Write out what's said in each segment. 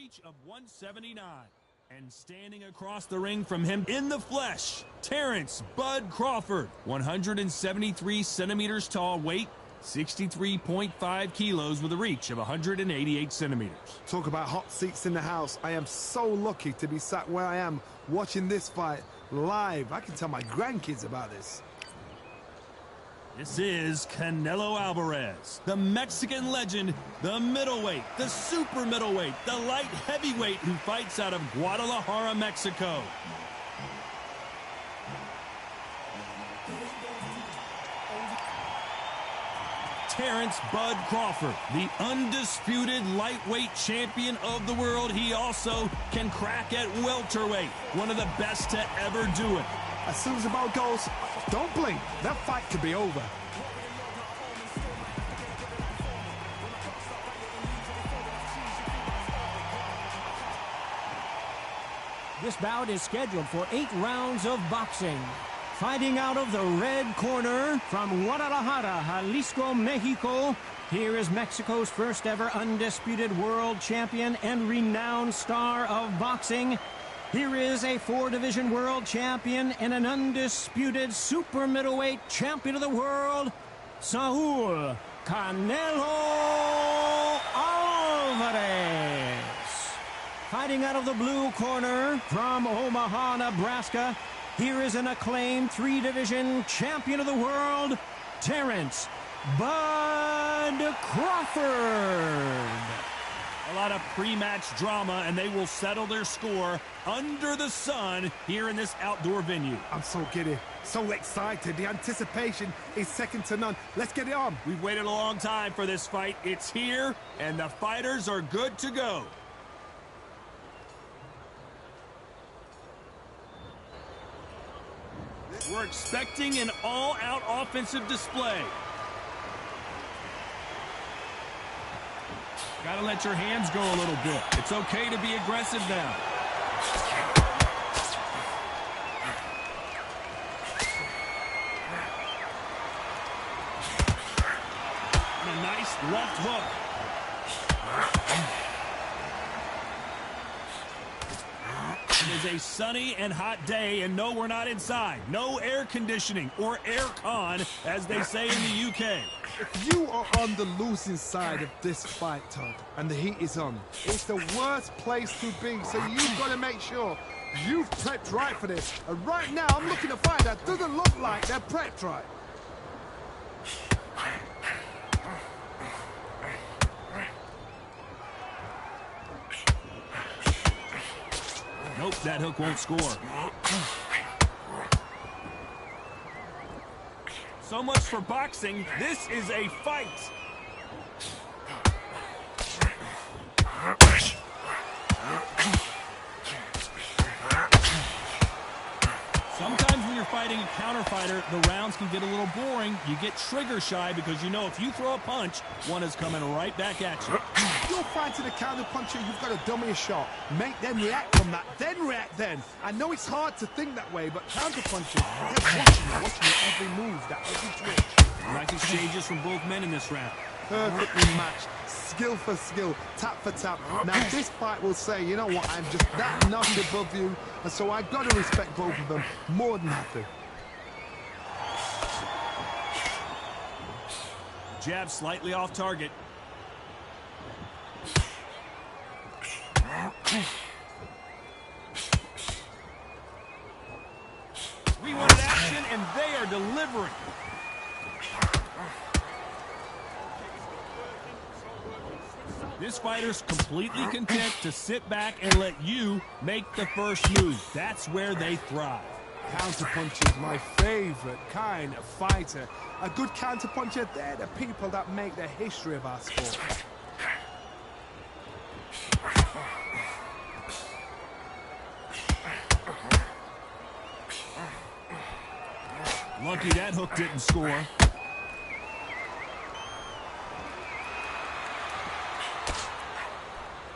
reach of 179. And standing across the ring from him in the flesh, Terrence Bud Crawford, 173 centimeters tall, weight 63.5 kilos with a reach of 188 centimeters. Talk about hot seats in the house. I am so lucky to be sat where I am watching this fight live. I can tell my grandkids about this. This is Canelo Alvarez, the Mexican legend, the middleweight, the super middleweight, the light heavyweight who fights out of Guadalajara, Mexico. Terrence Bud Crawford, the undisputed lightweight champion of the world. He also can crack at welterweight, one of the best to ever do it. As soon as the ball goes, don't blink. That fight could be over. This bout is scheduled for 8 rounds of boxing. Fighting out of the red corner from Guadalajara, Jalisco, Mexico, here is Mexico's first ever undisputed world champion and renowned star of boxing. Here is a 4-division world champion and an undisputed super middleweight champion of the world, Saul Canelo Alvarez. Fighting out of the blue corner from Omaha, Nebraska, here is an acclaimed 3-division champion of the world, Terrence Bud Crawford. A lot of pre-match drama, and they will settle their score under the sun here in this outdoor venue. I'm so giddy, so excited. The anticipation is second to none. Let's get it on. We've waited a long time for this fight. It's here, and the fighters are good to go. We're expecting an all-out offensive display. Gotta let your hands go a little bit. It's okay to be aggressive now. And a nice left hook. It is a sunny and hot day, and no, we're not inside. No air conditioning or air con, as they say in the UK. If you are on the losing side of this fight, Todd, and the heat is on, it's the worst place to be, so you've got to make sure you've prepped right for this. And right now, I'm looking at a fight that doesn't look like they're prepped right. Nope, that hook won't score. So much for boxing. This is a fight. Sometimes when you're fighting a counter fighter, the rounds can get a little boring. You get trigger shy because you know if you throw a punch, one is coming right back at you. You're fighting a counter puncher, you've got to dummy a shot. Make them react from that, then react then. I know it's hard to think that way, but counter punchers, they're watching every move, that every twitch. Nice exchanges from both men in this round. Perfectly matched, skill for skill, tap for tap. Now this fight will say, you know what, I'm just that notch above you, and so I've got to respect both of them more than happy. Jab slightly off target. We wanted action, and they are delivering. This fighter's completely content to sit back and let you make the first move. That's where they thrive. Counterpuncher is my favorite kind of fighter. A good counterpuncher, they're the people that make the history of our sport. Lucky that hook didn't score.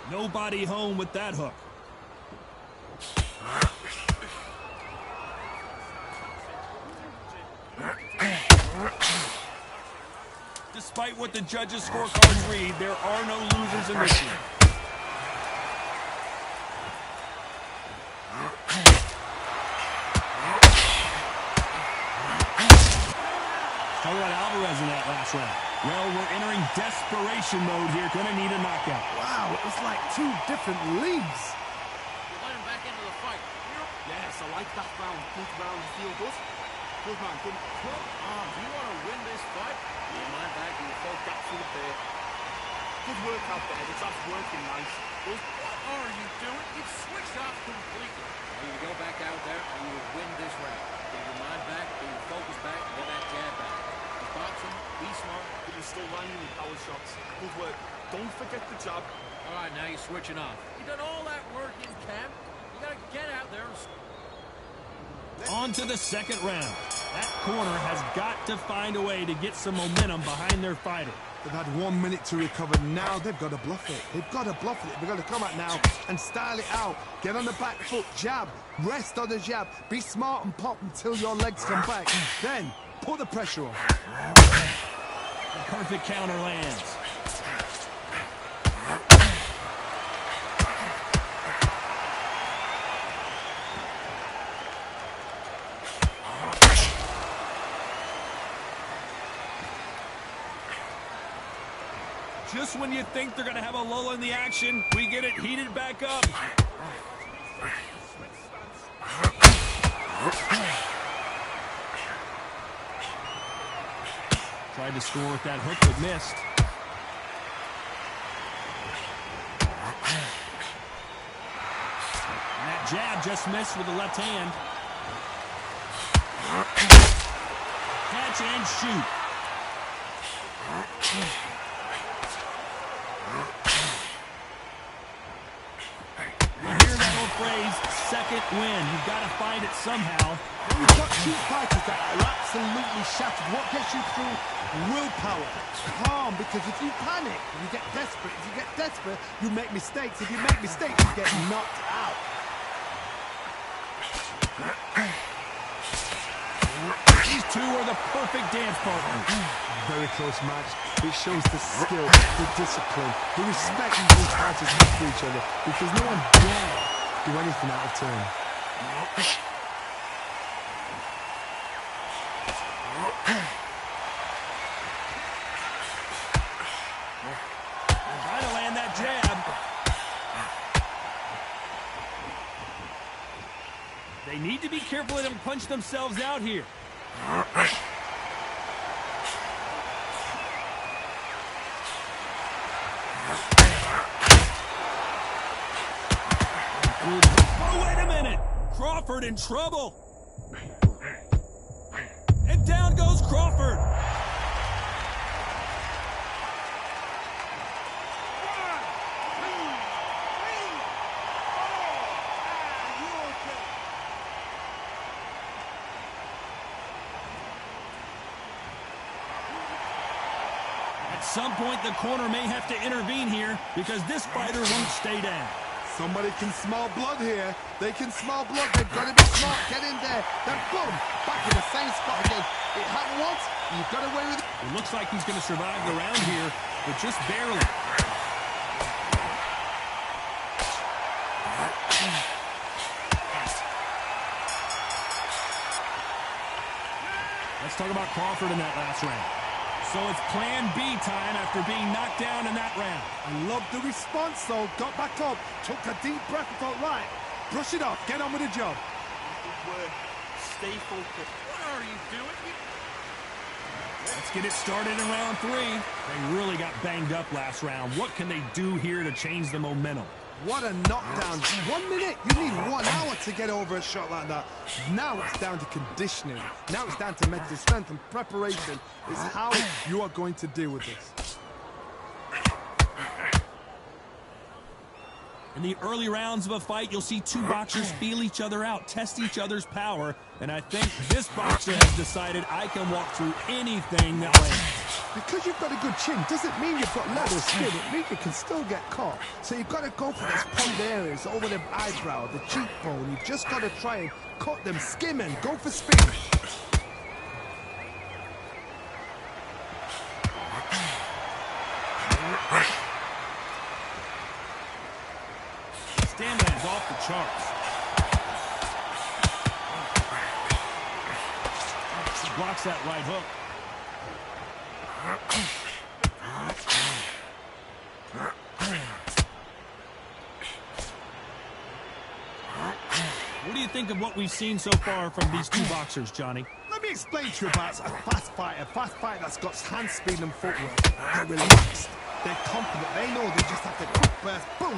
Nobody home with that hook. Despite what the judges' scorecards read, there are no losers in this one. that last round. Well, we're entering desperation mode here. Gonna need a knockout. Wow, it was like two different leagues. You let him back into the fight. Yes, I like that round. Good round, feel good. Good man, good. Do you want to win this fight? You mind back, you fall gaps in the pair. Good work out there. The job's working nice. What are you doing? You've switched off completely. You go back out there and you win this round. Get your mind back, get your focus back, and get that jab back. Boxing, be smart. But you're still landing with power shots. Good work. Don't forget the jab. All right, now you're switching off. You done all that work in camp. You got to get out there and... On to the second round. That corner has got to find a way to get some momentum behind their fighter. They've had 1 minute to recover. Now they've got to bluff it. They've got to bluff it. They've got to come out now and style it out. Get on the back foot, jab. Rest on the jab. Be smart and pop until your legs come back. Then put the pressure on. The perfect counter lands. Just when you think they're going to have a lull in the action, we get it heated back up. Tried to score with that hook, but missed. And that jab just missed with the left hand. Catch and shoot. Second win. You've got to find it somehow. You've got two fighters that are absolutely shattered. What gets you through? Willpower. Calm, because if you panic, you get desperate. If you get desperate, you make mistakes. If you make mistakes, you get knocked out. These two are the perfect dance partners. Very close match. It shows the skill, the discipline, the respect these fighters have for each other, because no one dare do anything out of turn. Trying to land that jab. They need to be careful they don't punch themselves out here. Oh, wait a minute! Crawford in trouble! And down goes Crawford! At some point, the corner may have to intervene here because this fighter won't stay down. Somebody can smell blood here. They can smell blood. They've got to be smart. Get in there. Then boom, back in the same spot again. It happened once. You got away with it. It looks like he's going to survive the round here, but just barely. Let's talk about Crawford in that last round. So it's plan B time after being knocked down in that round. I love the response, though. Got back up, took a deep breath, and thought, right, brush it off, get on with the job. Good work. Stay focused. What are you doing? Let's get it started in round 3. They really got banged up last round. What can they do here to change the momentum? What a knockdown. 1 minute. You need 1 hour to get over a shot like that. Now it's down to conditioning. Now it's down to mental strength and preparation. Is how you are going to deal with this. In the early rounds of a fight, you'll see two boxers feel each other out, test each other's power, and I think this boxer has decided I can walk through anything that lands. Because you've got a good chin doesn't mean you've got leather skin. It means you can still get caught. So you've got to go for those point areas, over the eyebrow, the cheekbone. You've just got to try and cut them, skim and go for speed. Stamina's off the charts. He blocks that right hook. What do you think of what we've seen so far from these two boxers, Johnny? Let me explain to you about a fast fighter that's got hand speed and footwork. They're relaxed. They're confident. They know they just have to quick burst, boom,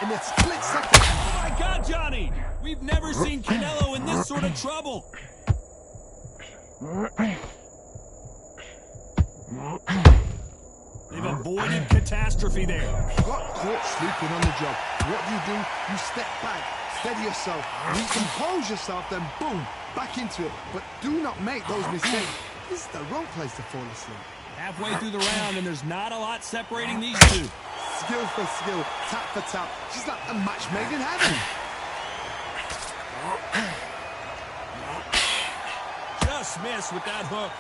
in a split second. Oh my God, Johnny! We've never seen Canelo in this sort of trouble. They've avoided catastrophe there. Got caught sleeping on the job. What do? You step back, steady yourself, recompose yourself, then boom, back into it. But do not make those mistakes. This is the wrong place to fall asleep. Halfway through the round, and there's not a lot separating these two. Skill for skill, tap for tap. She's like a match made in heaven. Just missed with that hook.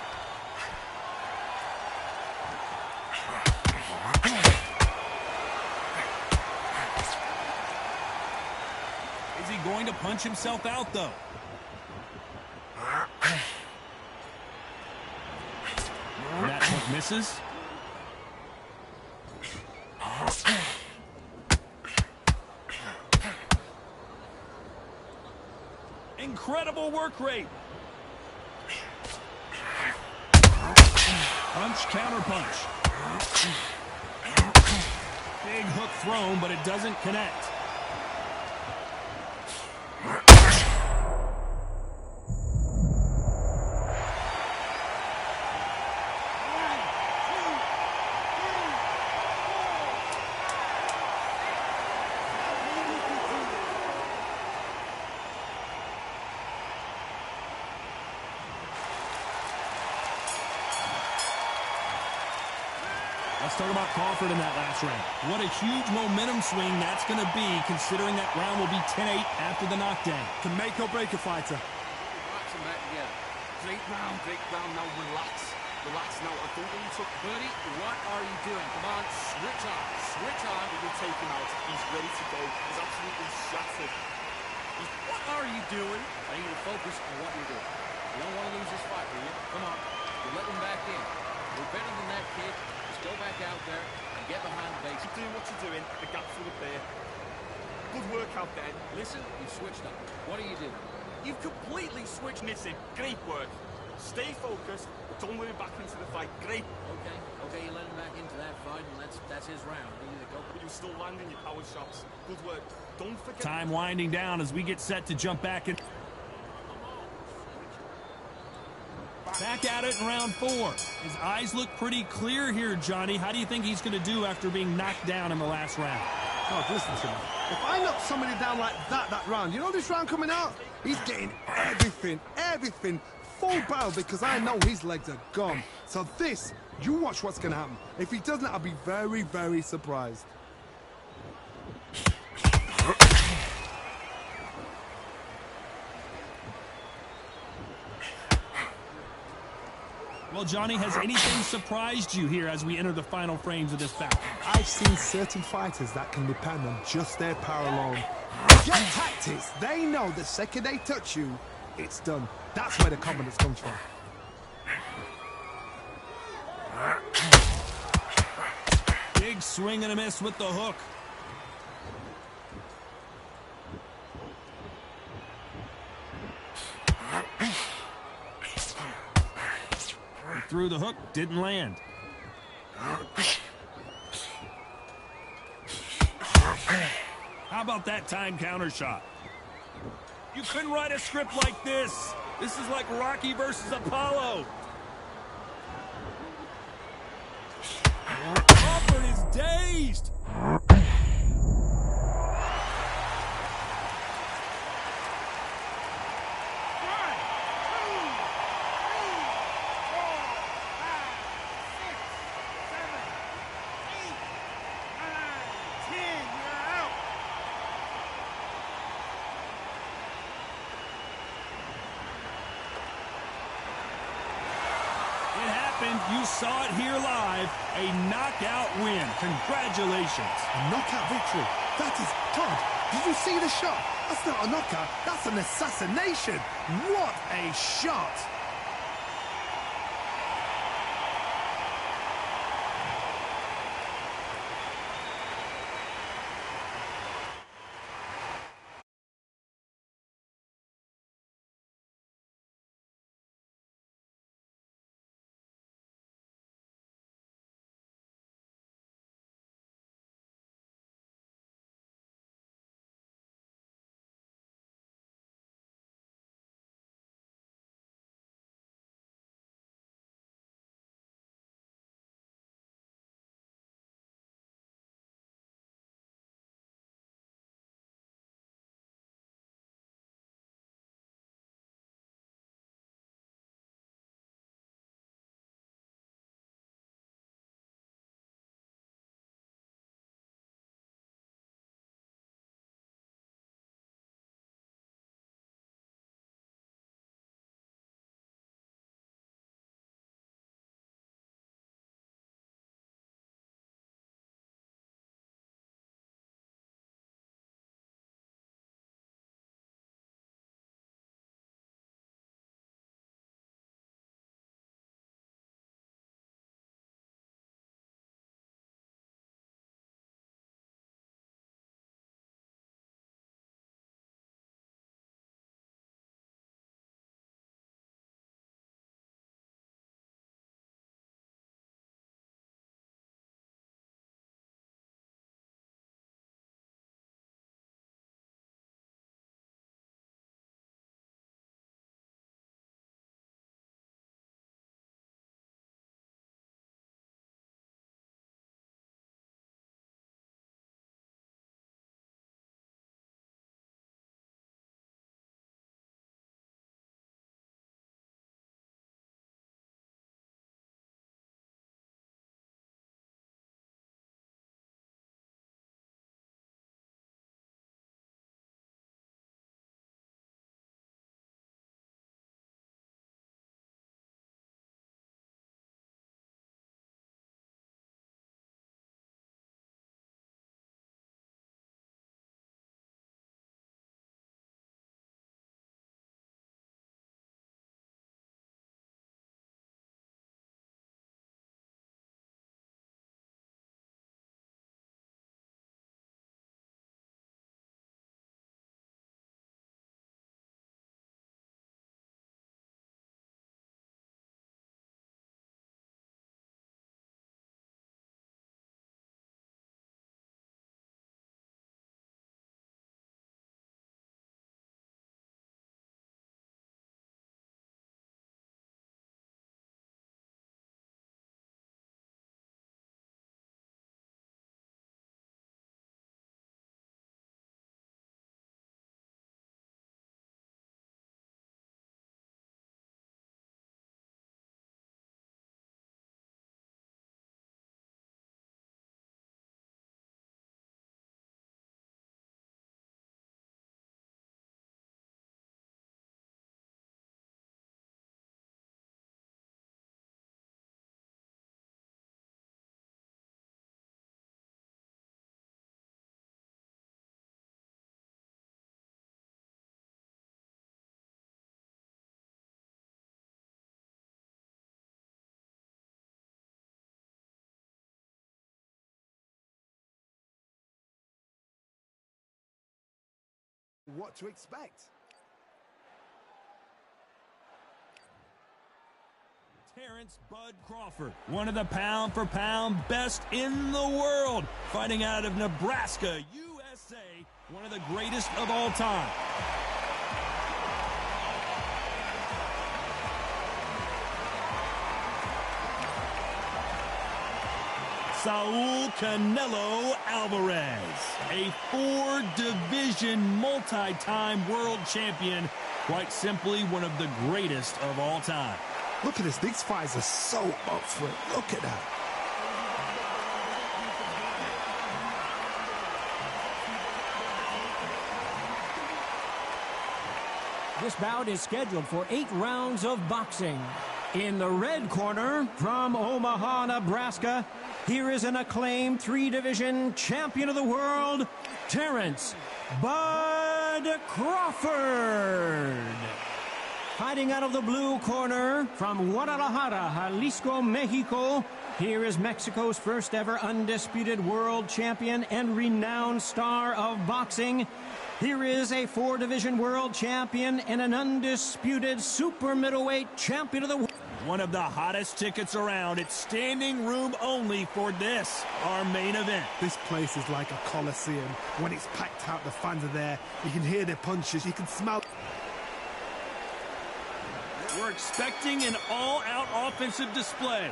Is he going to punch himself out, though? That hook misses. Incredible work rate. Punch, counter punch. Big hook thrown, but it doesn't connect. Let's talk about Crawford in that last round. What a huge momentum swing that's going to be, considering that round will be 10-8 after the knockdown. To make or break a fighter. Relax them back together. Great round, now relax. Relax now. I don't want you to... Buddy, what are you doing? Come on, switch on. Switch on. We will take him out. He's ready to go. He's absolutely shattered. What are you doing? I need you to focus on what you're doing. You don't want to lose this fight, do you? Come on. You're letting him back in. You're better than that, kid. Just go back out there and get behind the base. Keep doing what you're doing. The gap's full of there. Good work out there. Listen, you've switched up. What are you doing? You've completely switched, Nissim. Great work. Stay focused, but don't worry back into the fight. Great. Okay, you let him back into that fight, and that's his round. You need to go. But you're still landing your power shots. Good work. Don't forget... Time winding down as we get set to jump back in. Back at it in round 4. His eyes look pretty clear here, Johnny. How do you think he's going to do after being knocked down in the last round? Oh, listen to me. If I knock somebody down like that round, you know this round coming out? He's getting everything, full barrel, because I know his legs are gone. So this, you watch what's going to happen. If he doesn't, I'll be very, very surprised. Well, Johnny, has anything surprised you here as we enter the final frames of this bout? I've seen certain fighters that can depend on just their power alone. Get tactics. They know the second they touch you, it's done. That's where the confidence comes from. Big swing and a miss with the hook. Through the hook, didn't land. How about that time counter shot? You couldn't write a script like this. This is like Rocky versus Apollo. Crawford is dazed. You saw it here live. A knockout win. Congratulations. A knockout victory. That is Todd. Did you see the shot? That's not a knockout. That's an assassination. What a shot. what to expect. Terrence Bud Crawford, one of the pound-for-pound best in the world, fighting out of Nebraska, USA, one of the greatest of all time. Saul Canelo Alvarez, a four-division multi-time world champion, quite simply one of the greatest of all time. Look at this. These fighters are so up for it. Look at that. This bout is scheduled for 8 rounds of boxing. In the red corner, from Omaha, Nebraska, here is an acclaimed 3-division champion of the world, Terrence Bud Crawford. Fighting out of the blue corner, from Guadalajara, Jalisco, Mexico, here is Mexico's first ever undisputed world champion and renowned star of boxing. Here is a 4-division world champion and an undisputed super middleweight champion of the world. One of the hottest tickets around. It's standing room only for this, our main event. This place is like a coliseum. When it's packed out, the fans are there. You can hear their punches. You can smell. We're expecting an all-out offensive display.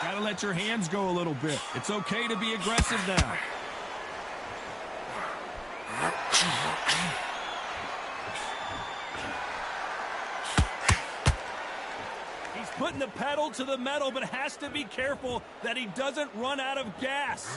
Gotta let your hands go a little bit. It's okay to be aggressive now. He's putting the pedal to the metal, but has to be careful that he doesn't run out of gas.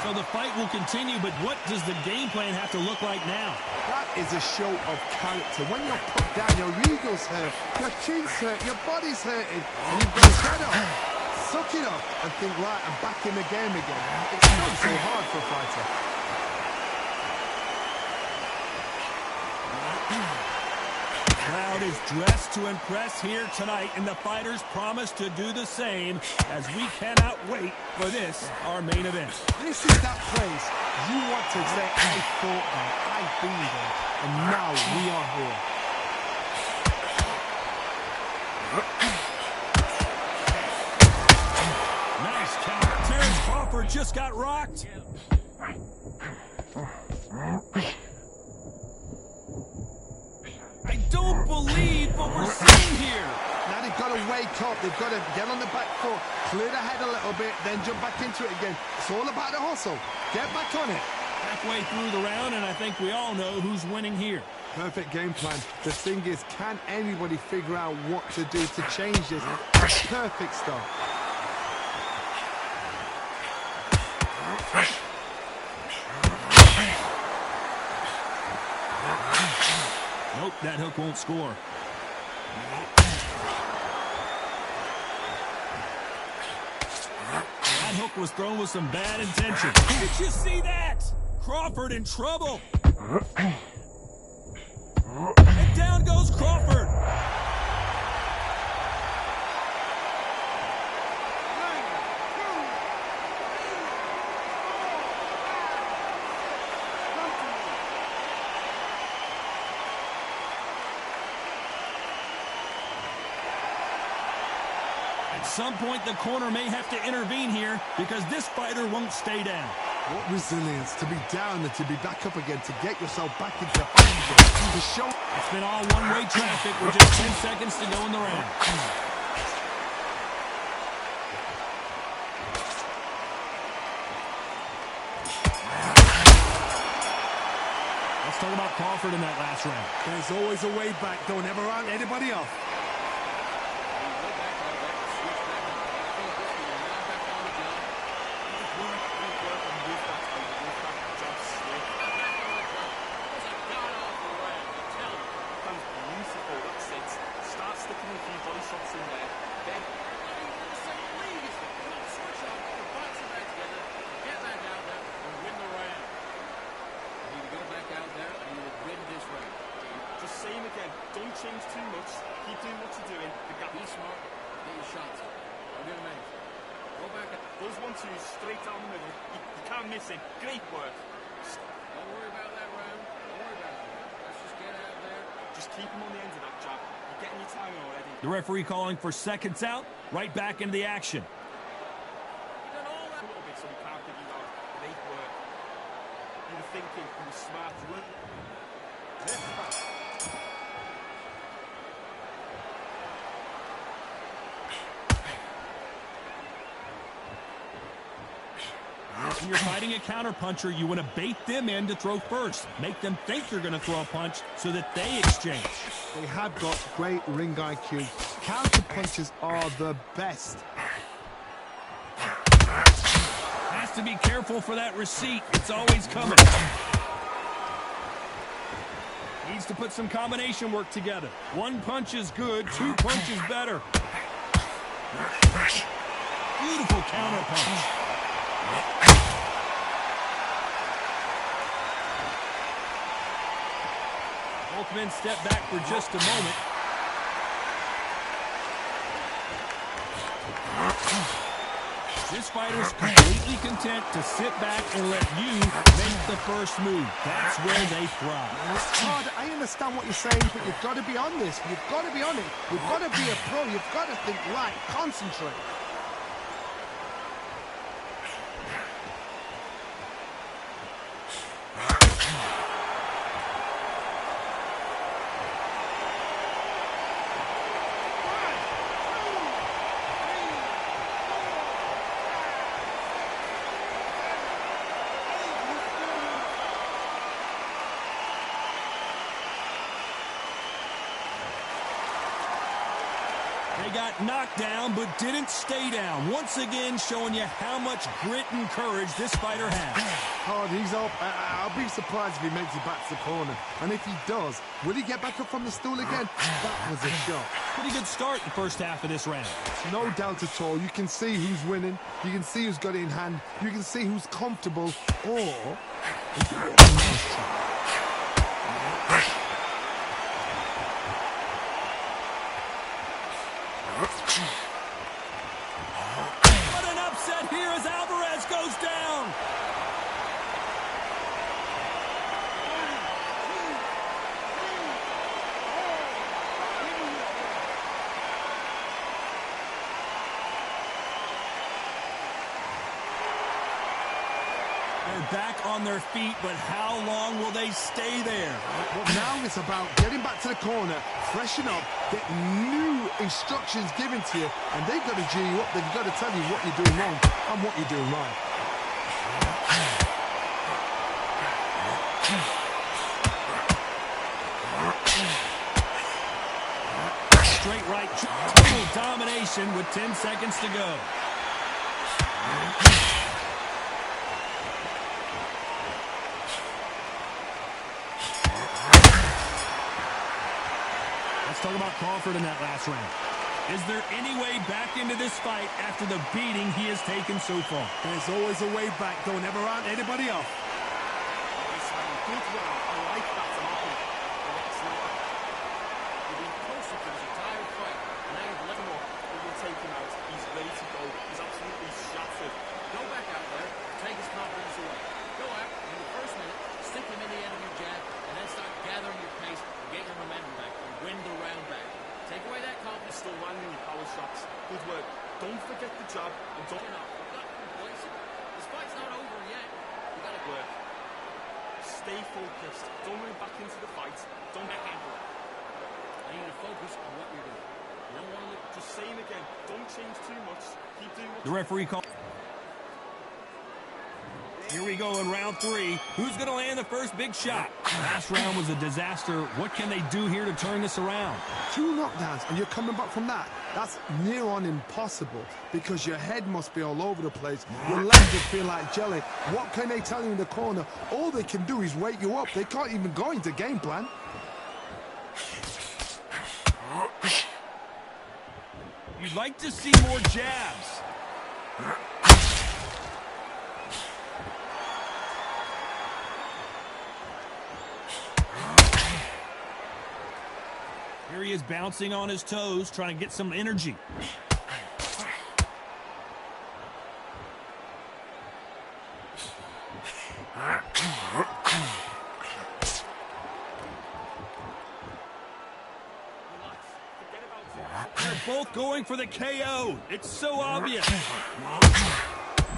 So the fight will continue, but what does the game plan have to look like now? That is a show of character. When you're put down, your ego's hurt, your chin's hurt, your body's hurting, and you've got to shut up, suck it up, and think, right, I'm back in the game again. It's not so hard for a fighter. The crowd is dressed to impress here tonight, and the fighters promise to do the same, as we cannot wait for this, our main event. This is that place you want to say, I fought there, I've been there, and now we are here. Nice counter. Terrence Crawford just got rocked. I don't believe what we're seeing here. Now they've got to wake up. They've got to get on the back foot, clear the head a little bit, then jump back into it again. It's all about the hustle. Get back on it. Halfway through the round, and I think we all know who's winning here. Perfect game plan. The thing is, can anybody figure out what to do to change this? Perfect stuff. Nope, that hook won't score. That hook was thrown with some bad intention. Did you see that? Crawford in trouble. And down goes Crawford. At some point, the corner may have to intervene here because this fighter won't stay down. What resilience to be down and to be back up again, to get yourself back into the fight again. To show It's been all one-way traffic with just 10 seconds to go in the round. Let's talk about Crawford in that last round. there's always a way back. Don't ever round anybody off. 1-2s straight down the middle. You can't miss him. Great work. Don't worry about that round. Don't worry about it. Let's just get out there. Just keep him on the end of that jab. You're getting your timing already. The referee calling for seconds out. Right back into the action. You done all that a little bit, so we can't figure you out. Great work. You were thinking, you were smart. You weren't. When you're fighting a counterpuncher, you want to bait them in to throw first. Make them think you're going to throw a punch so that they exchange. They have got great ring IQ. Counter punches are the best. Has to be careful for that receipt. It's always coming. Needs to put some combination work together. One punch is good, two punches better. Beautiful counter punch. Both men step back for just a moment. This fighter's completely content to sit back and let you make the first move. That's where they thrive. Todd, I understand what you're saying, but you've got to be on this. You've got to be on it. You've got to be a pro. You've got to think right. Concentrate. They got knocked down, but didn't stay down. Once again, showing you how much grit and courage this fighter has. Todd, he's up. I'll be surprised if he makes it back to the corner. And if he does, will he get back up from the stool again? That was a shot. Pretty good start in the first half of this round. No doubt at all. You can see who's winning. You can see who's got it in hand. You can see who's comfortable. Or... What an upset here as Alvarez goes down. They're back on their feet, but how long will they stay there? Well, now it's about getting back to the corner, freshen up, get new instructions given to you, and they've got to G you up. They've got to tell you what you're doing wrong and what you're doing right. Straight right, total domination with 10 seconds to go. Let's talk about Crawford in that last round. Is there any way back into this fight after the beating he has taken so far? There's always a way back. Don't ever round anybody off. Good round. I like that to happen. But it's not. You've been closer to his entire fight. Now you've let him up. You'll take him out. He's ready to go. He's absolutely shattered. Go back out there. Take his confidence away. Go out in the first minute. Stick him in the end of your jab. And then start gathering your pace and get your momentum back. And win the round back. Take away that confidence. Still landing your power shots. Good work. Don't forget the jab. And don't... You're not complacent. This fight's not over yet. You gotta work. Stay focused. Don't run back into the fight. Don't get handled. I need to focus on what you're doing. You don't want to look... Just same again. Don't change too much. Keep doing what The referee call. Here we go in round 3. Who's going to land the first big shot? Last round was a disaster. What can they do here to turn this around? 2 knockdowns and you're coming back from that. That's near on impossible because your head must be all over the place. Your legs will feel like jelly. What can they tell you in the corner? All they can do is wake you up. They can't even go into game plan. You'd like to see more jabs. Here he is bouncing on his toes, trying to get some energy. going for the KO. It's so obvious.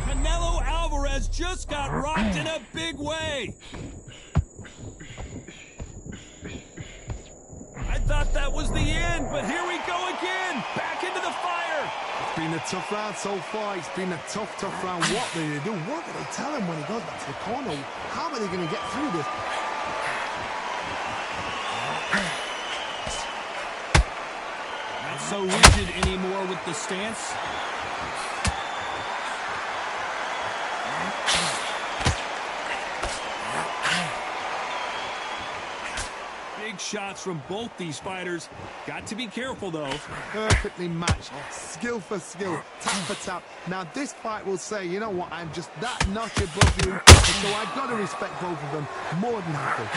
Canelo Alvarez just got rocked in a big way. I thought that was the end, but here we go again. Back into the fire. It's been a tough round so far. It's been a tough round. What do they do? What do they tell him when he goes back to the corner? How are they going to get through this? Not so rigid anymore with the stance. Big shots from both these fighters. Got to be careful, though. Perfectly matched. Skill for skill. Tap for tap. Now, this fight will say, you know what, I'm just that notch above you, so I've got to respect both of them more than happy.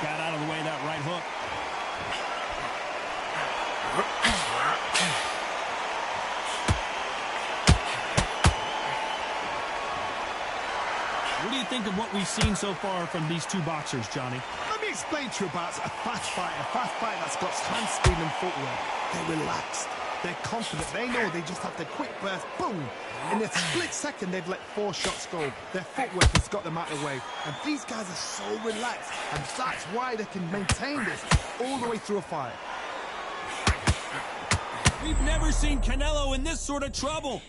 Got out of the way that right hook. What do you think of what we've seen so far from these two boxers, Johnny? Let me explain to you about a fast fight that's got hand speed and footwork. They're relaxed. They're confident. They know they just have to quick burst, boom. In a split second, they've let 4 shots go. Their footwork has got them out of the way. And these guys are so relaxed. And that's why they can maintain this all the way through a fight. We've never seen Canelo in this sort of trouble.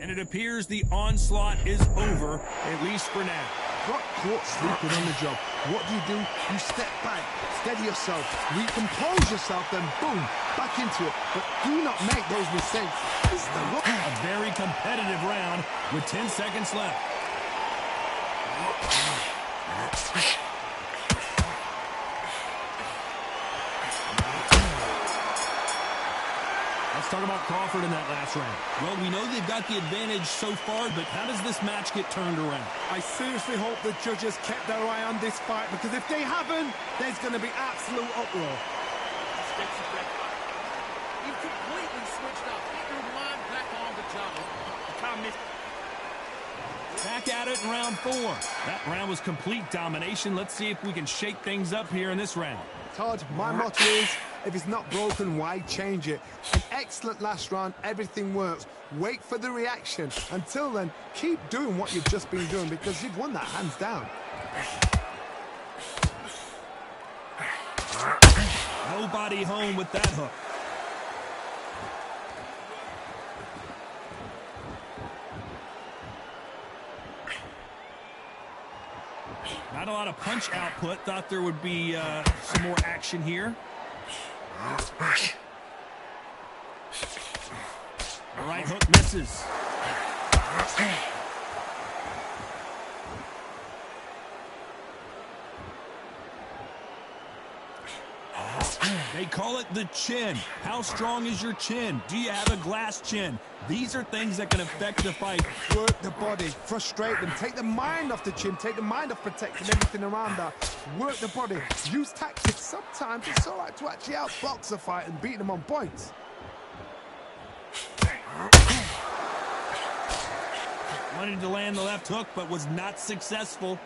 And it appears the onslaught is over, at least for now. Got caught sleeping on the job. What do? You step back, steady yourself, recompose yourself, then boom, back into it. But do not make those mistakes. This is the rock. A very competitive round with 10 seconds left. Let's talk about Crawford in that last round. Well, we know they've got the advantage so far, but how does this match get turned around? I seriously hope the judges kept their eye on this fight, because if they haven't, there's going to be absolute uproar. You've completely switched up. Get your mind back on the job. You can't miss. Back at it in round 4. That round was complete domination. Let's see if we can shake things up here in this round. Todd, my motto is, if it's not broken, why change it? An excellent last round, everything works. Wait for the reaction. Until then, keep doing what you've just been doing, because you've won that hands down. Nobody home with that hook. Not a lot of punch output. Thought there would be some more action here. The right hook misses. They call it the chin. How strong is your chin? Do you have a glass chin? These are things that can affect the fight. Work the body, frustrate them, take the mind off the chin, take the mind off protecting everything around that. Work the body, use tactics. Sometimes it's all right to actually outbox a fight and beat them on points. Wanted to land the left hook, but was not successful.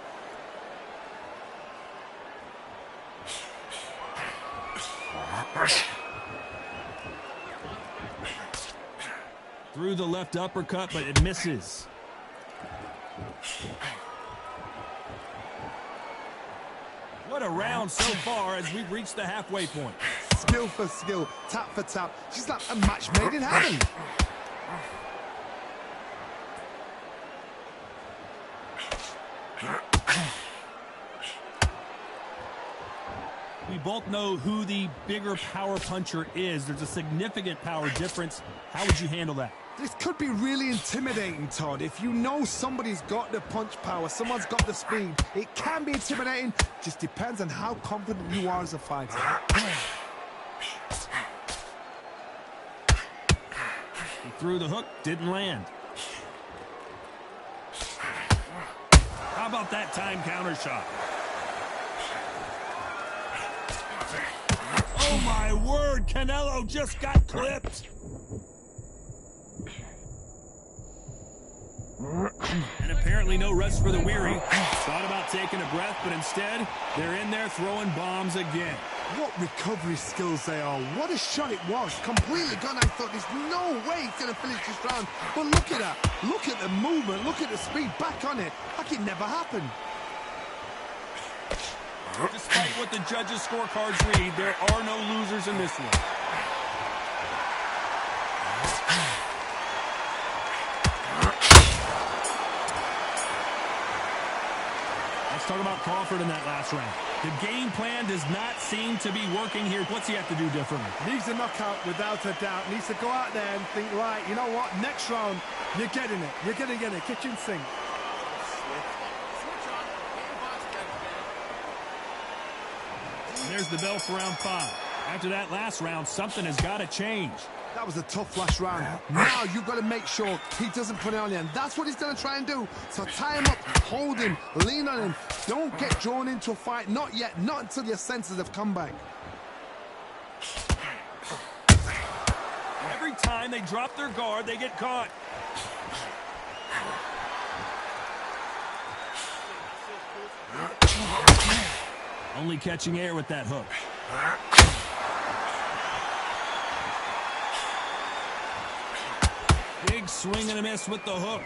Threw the left uppercut, but it misses. What a round so far as we've reached the halfway point. Skill for skill, tap for tap. She's like a match made in heaven. We both know who the bigger power puncher is. There's a significant power difference. How would you handle that? This could be really intimidating, Todd. If you know somebody's got the punch power, someone's got the speed, it can be intimidating. Just depends on how confident you are as a fighter. He threw the hook, didn't land. How about that time counter shot? Oh my word, Canelo just got clipped. And Apparently no rest for the weary. Thought about taking a breath, but instead, they're in there throwing bombs again. What recovery skills they are. What a shot it was. Completely gone. I thought there's no way he's going to finish this round. But look at that. Look at the movement. Look at the speed. Back on it. Like it never happened. Despite what the judges' scorecards read, there are no losers in this one. Let's talk about Crawford in that last round. The game plan does not seem to be working here. What's he have to do differently? Needs a knockout without a doubt. Needs to go out there and think, right, you know what? Next round, you're getting it. You're going to get it. Kitchen sink. There's the bell for round 5. After that last round, something has got to change. That was a tough last round. Now you've got to make sure he doesn't put it on you, and that's what he's going to try and do. So tie him up, hold him, lean on him. Don't get drawn into a fight. Not yet. Not until your senses have come back. Every time they drop their guard, they get caught. Only catching air with that hook. Big swing and a miss with the hook.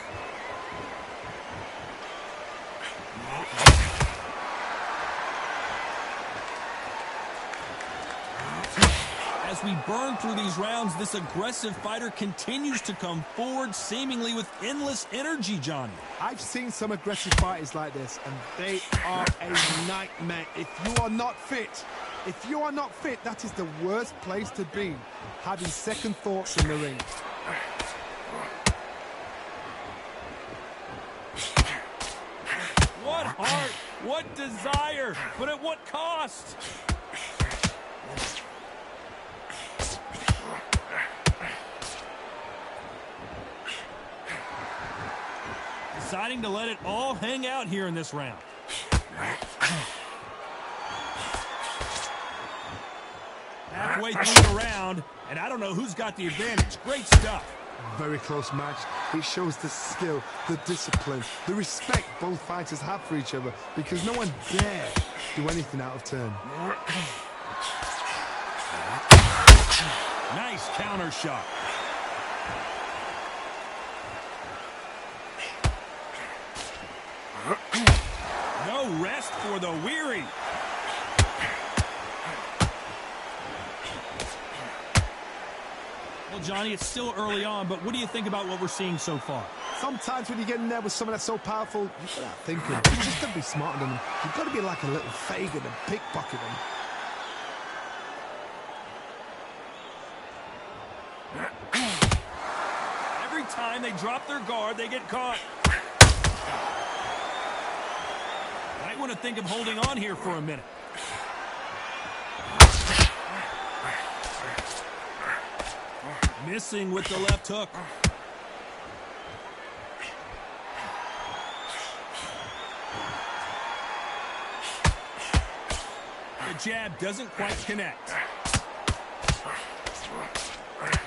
As we burn through these rounds, this aggressive fighter continues to come forward, seemingly with endless energy, Johnny. I've seen some aggressive fighters like this, and they are a nightmare. If you are not fit, that is the worst place to be, having second thoughts in the ring. What heart, what desire, but at what cost? Deciding to let it all hang out here in this round. Halfway through the round, and I don't know who's got the advantage. Great stuff. Very close match. It shows the skill, the discipline, the respect both fighters have for each other, because no one dare do anything out of turn. Nice counter shot. No rest for the weary. Well, Johnny, it's still early on, but what do you think about what we're seeing so far? Sometimes when you get in there with someone that's so powerful, you've got to thinking. You just got to be smarter than them. You've got to be like a little faggot and pickpocket them. Every time they drop their guard, they get caught. Might want to think of holding on here for a minute. Missing with the left hook. The jab doesn't quite connect.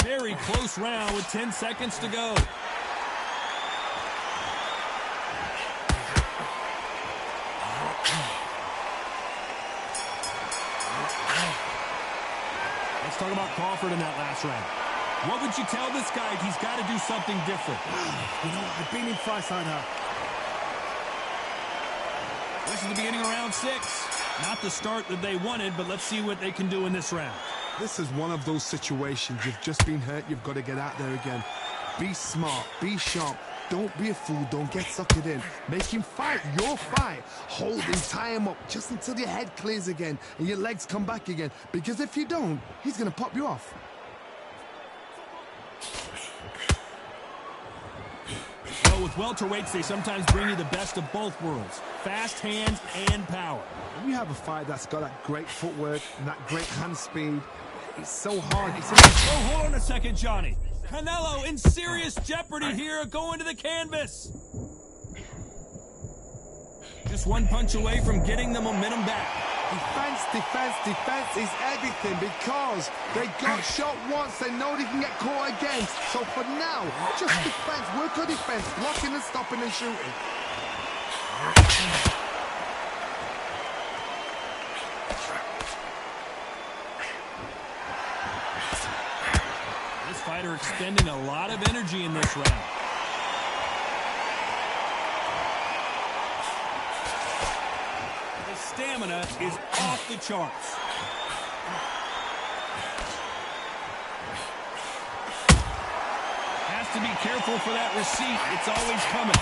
Very close round with 10 seconds to go. Let's talk about Crawford in that last round. What would you tell this guy if he's got to do something different? You know, I've been in fights like that. This is the beginning of round 6. Not the start that they wanted, but let's see what they can do in this round. This is one of those situations. You've just been hurt. You've got to get out there again. Be smart. Be sharp. Don't be a fool. Don't get suckered in. Make him fight your fight. Hold him, tie him up just until your head clears again and your legs come back again. Because if you don't, he's going to pop you off. Well, with welterweights, they sometimes bring you the best of both worlds. Fast hands and power. When you have a fight that's got that great footwork and that great hand speed, it's so hard. Oh, hold on a second, Johnny. Canelo in serious jeopardy here, going to the canvas. Just one punch away from getting the momentum back. Defense, defense, defense is everything, because they got shot once. They know they can get caught again. So for now, just defense, work on defense, blocking and stopping and shooting. This fighter expending a lot of energy in this round. His stamina is off the charts. Has to be careful for that receipt. It's always coming.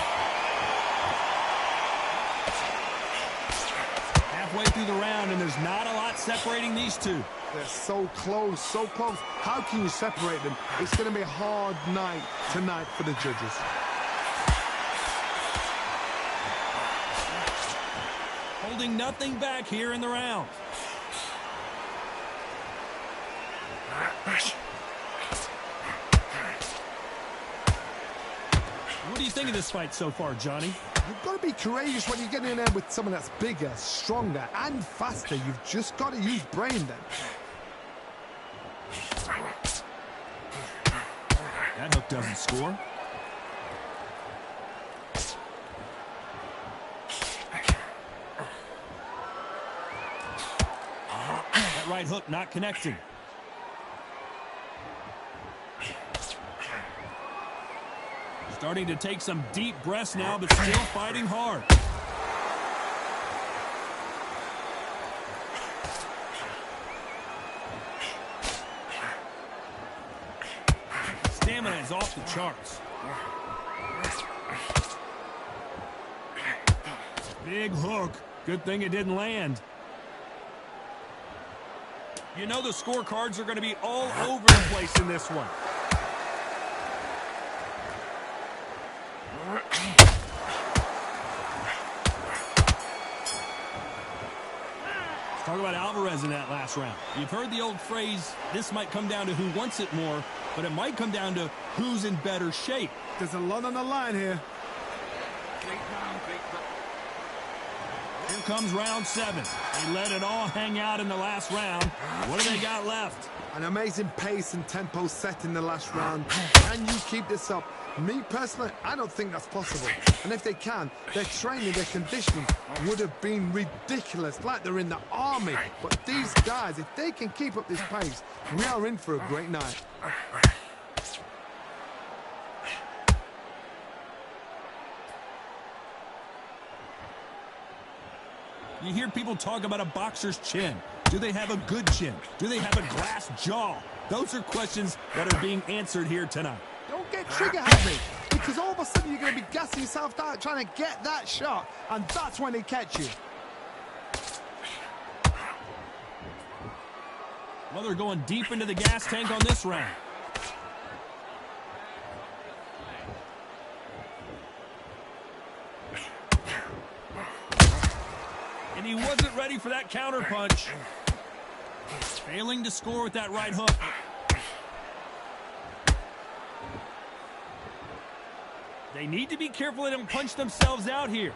Halfway through the round, and there's not a lot separating these two. They're so close, so close. How can you separate them? It's going to be a hard night tonight for the judges. Holding nothing back here in the round. What do you think of this fight so far, Johnny? You've got to be courageous when you get in there with someone that's bigger, stronger, and faster. You've just got to use brain then. That hook doesn't score. That right hook not connecting. Starting to take some deep breaths now, but still fighting hard. Stamina is off the charts. Big hook. Good thing it didn't land. You know the scorecards are going to be all over the place in this one. Talk about Alvarez in that last round. You've heard the old phrase, this might come down to who wants it more, but it might come down to who's in better shape. There's a lot on the line here. Here comes round 7. They let it all hang out in the last round. What do they got left? An amazing pace and tempo set in the last round. Can you keep this up? Me, personally, I don't think that's possible. And if they can, their training, their conditioning would have been ridiculous, like they're in the army. But these guys, if they can keep up this pace, we are in for a great night. You hear people talk about a boxer's chin. Do they have a good chin? Do they have a glass jaw? Those are questions that are being answered here tonight. Don't get trigger happy, because all of a sudden you're going to be gassing yourself out trying to get that shot, and that's when they catch you. Well, they're going deep into the gas tank on this round. And he wasn't ready for that counter punch. Failing to score with that right hook. They need to be careful they don't punch themselves out here.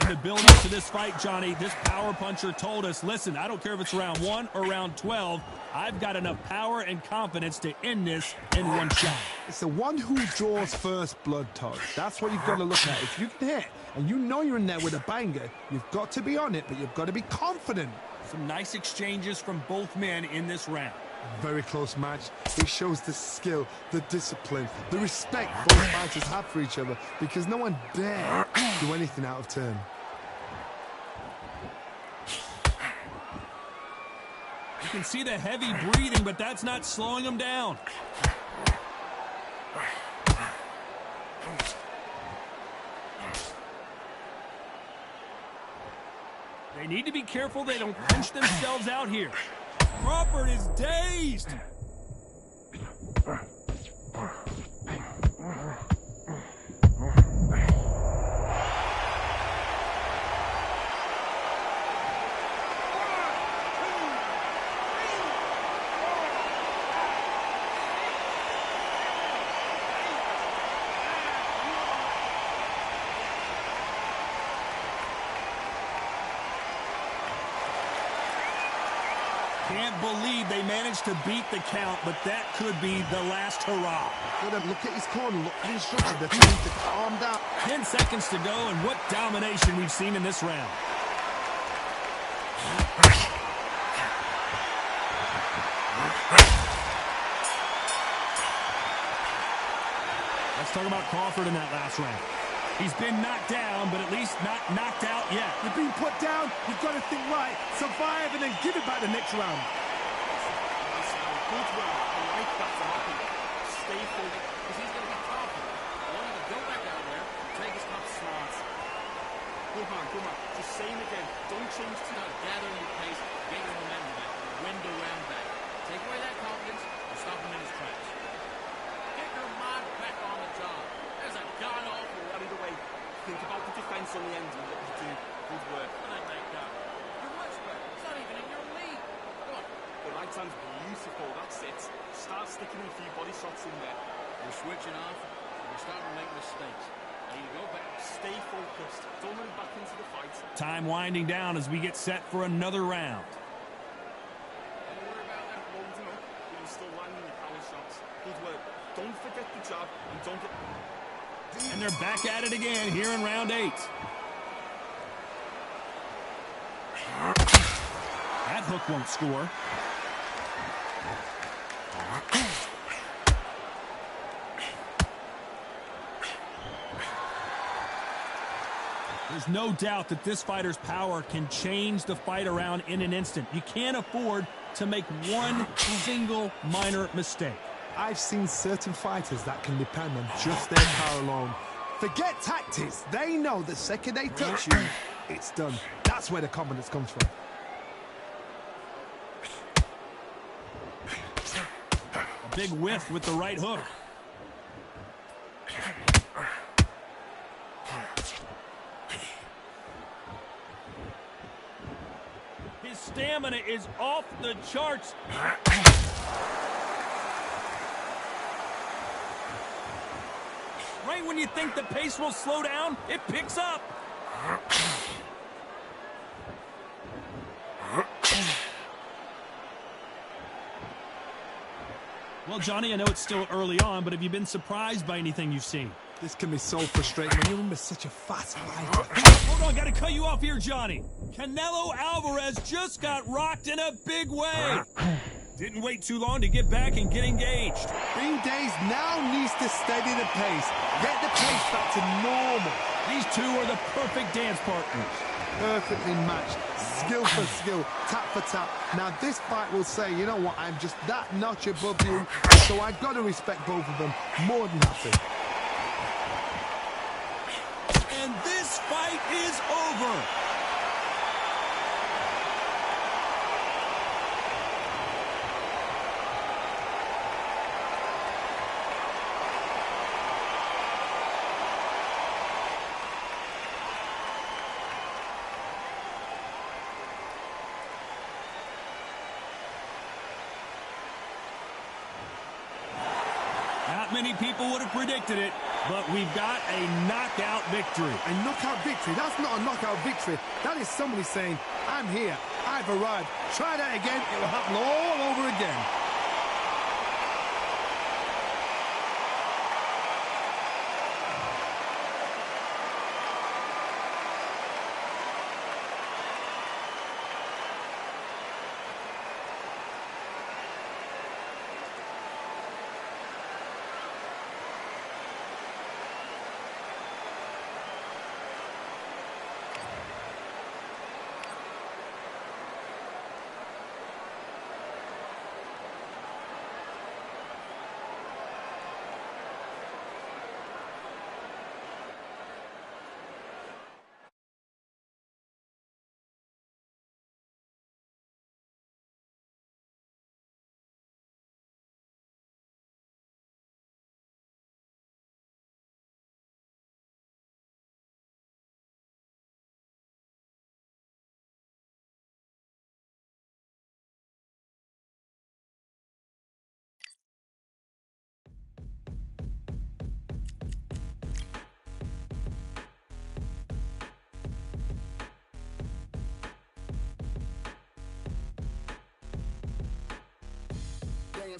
In the build-up to this fight, Johnny, this power puncher told us, listen, I don't care if it's round 1 or round 12, I've got enough power and confidence to end this in one shot. It's the one who draws first blood, Todd. That's what you've got to look at. If you can hit, and you know you're in there with a banger, you've got to be on it, but you've got to be confident. Some nice exchanges from both men in this round. Very close match. It shows the skill, the discipline, the respect both fighters have for each other, because no one dare do anything out of turn. You can see the heavy breathing, but that's not slowing him down. They need to be careful they don't punch themselves out here. Crawford is dazed. Can't believe they managed to beat the count, but that could be the last hurrah. Look at his corner. Look at the instruction. They're trying to calm down. 10 seconds to go, and what domination we've seen in this round. Let's talk about Crawford in that last round. He's been knocked down, but at least not knocked out yet. You've been put down. You've got to think right, survive, and then give it back the next round. Good round. I like that to happen. Stay focused, because he's going to be confident. I want you to go back out there and take his top smart. Come on. Just same again. Don't change to that. Gather your pace. Get your momentum back. Win the round back. Take away that confidence and stop him in his tracks. Get your mind back on the job. There's a god-awful right either way. Think about the defense on the end and what you do. Good work. I like that guy. You're much better. It's not even in your league. Come on. The right hand's beautiful. That's it. Start sticking a few body shots in there. You're switching off. You're starting to make mistakes. There you go back. Stay focused. Don't move back into the fight. Time winding down as we get set for another round. Don't worry about that loading up, but you're still landing your power shots. Good work. Don't forget the jab and don't get... And they're back at it again here in round 8. That hook won't score. There's no doubt that this fighter's power can change the fight around in an instant. You can't afford to make one single minor mistake. I've seen certain fighters that can depend on just their power alone. Forget tactics. They know the second they touch you, it's done. That's where the confidence comes from. A big whiff with the right hook. His stamina is off the charts. Right when you think the pace will slow down, it picks up. Well, Johnny, I know it's still early on, but have you been surprised by anything you've seen? This can be so frustrating when you're such a fast fighter. Hold on, gotta cut you off here, Johnny. Canelo Alvarez just got rocked in a big way. Didn't wait too long to get back and get engaged. Green Days now needs to steady the pace. Get the pace back to normal. These two are the perfect dance partners. Perfectly matched. Skill for skill, tap for tap. Now this fight will say, you know what, I'm just that notch above you, so I've got to respect both of them more than happy. And this fight is over. Many people would have predicted it, but we've got a knockout victory. A knockout victory? That's not a knockout victory. That is somebody saying, I'm here, I've arrived. Try that again, it will happen all over again.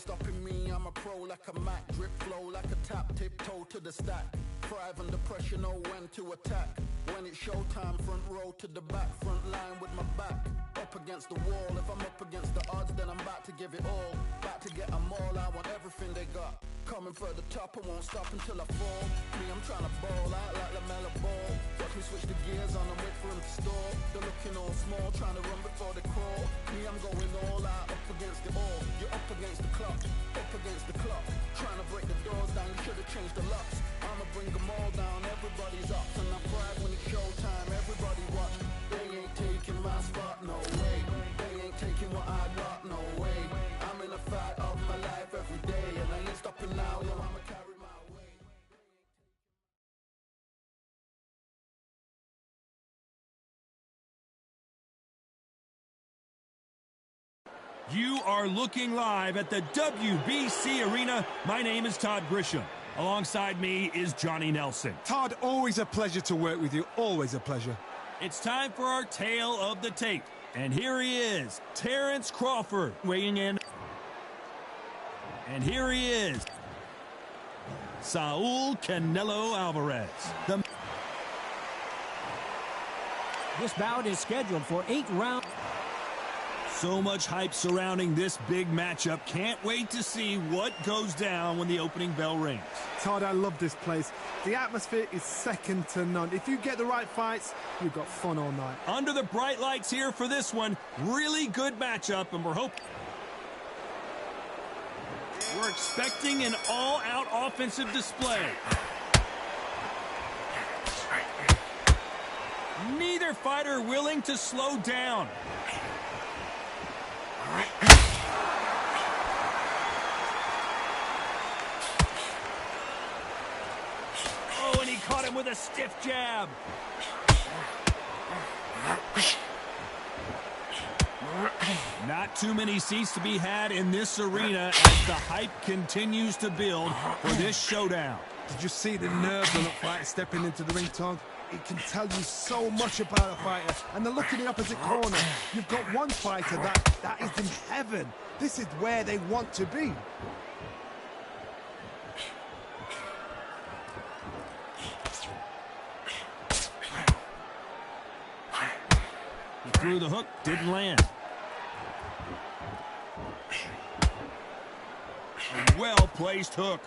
stopping me, I'm a pro like a Mac. Drip flow like a tap, tiptoe to the stack. Thrive under pressure, know when to attack. When it's showtime, front row to the back. Front line with my back up against the wall. If I'm up against the odds, then I'm about to give it all. About to get them all, I want everything they got. Coming for the top, I won't stop until I fall. Me, I'm trying to ball out like LaMelo Ball. Watch me switch the gears on and wait for him to stall. They're looking all small, trying to run before they crawl. Me, I'm going all out, up against the all. You're up against the clock, up against the clock. Trying to break the doors down, you should have changed the locks. I'ma bring them all down, everybody's up. And I pride when it's showtime, everybody watch. They ain't taking my spot, no way. They ain't taking what I got, no way. I'm in a fight of my life every day, and I ain't stopping now, yo, I'ma carry my weight. You are looking live at the WBC Arena. My name is Todd Grisham. Alongside me is Johnny Nelson. Todd, always a pleasure to work with you. Always a pleasure. It's time for our tale of the tape. And here he is, Terrence Crawford, weighing in. And here he is, Saul Canelo Alvarez. This bout is scheduled for 8 rounds. So much hype surrounding this big matchup. Can't wait to see what goes down when the opening bell rings. Todd, I love this place. The atmosphere is second to none. If you get the right fights, you've got fun all night. Under the bright lights here for this one, really good matchup, and we're expecting an all-out offensive display. Neither fighter willing to slow down. Oh, and he caught him with a stiff jab. Not too many seats to be had in this arena as the hype continues to build for this showdown. Did you see the nerves of the fight stepping into the ring, Todd? It can tell you so much about a fighter. And then look in the opposite corner. You've got one fighter that is in heaven. This is where they want to be. He threw the hook, didn't land. A well-placed hook.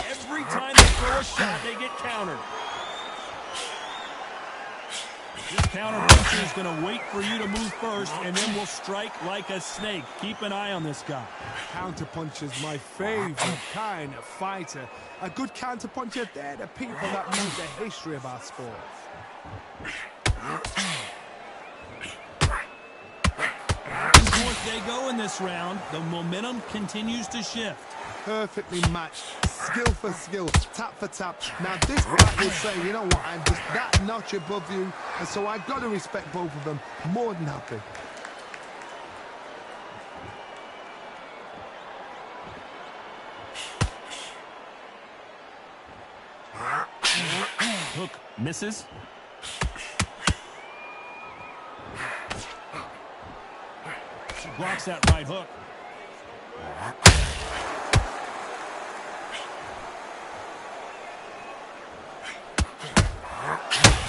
Every time they throw a shot, they get countered. This counter puncher is going to wait for you to move first, and then will strike like a snake. Keep an eye on this guy. Counter puncher's my favorite kind of fighter. A good counter puncher, they're the people that make the history of our sport. Once they go in this round, the momentum continues to shift. Perfectly matched, skill for skill, tap for tap. Now this fight will say, you know what, I'm just that notch above you, and so I've got to respect both of them. More than happy. Hook misses. She blocks that right hook.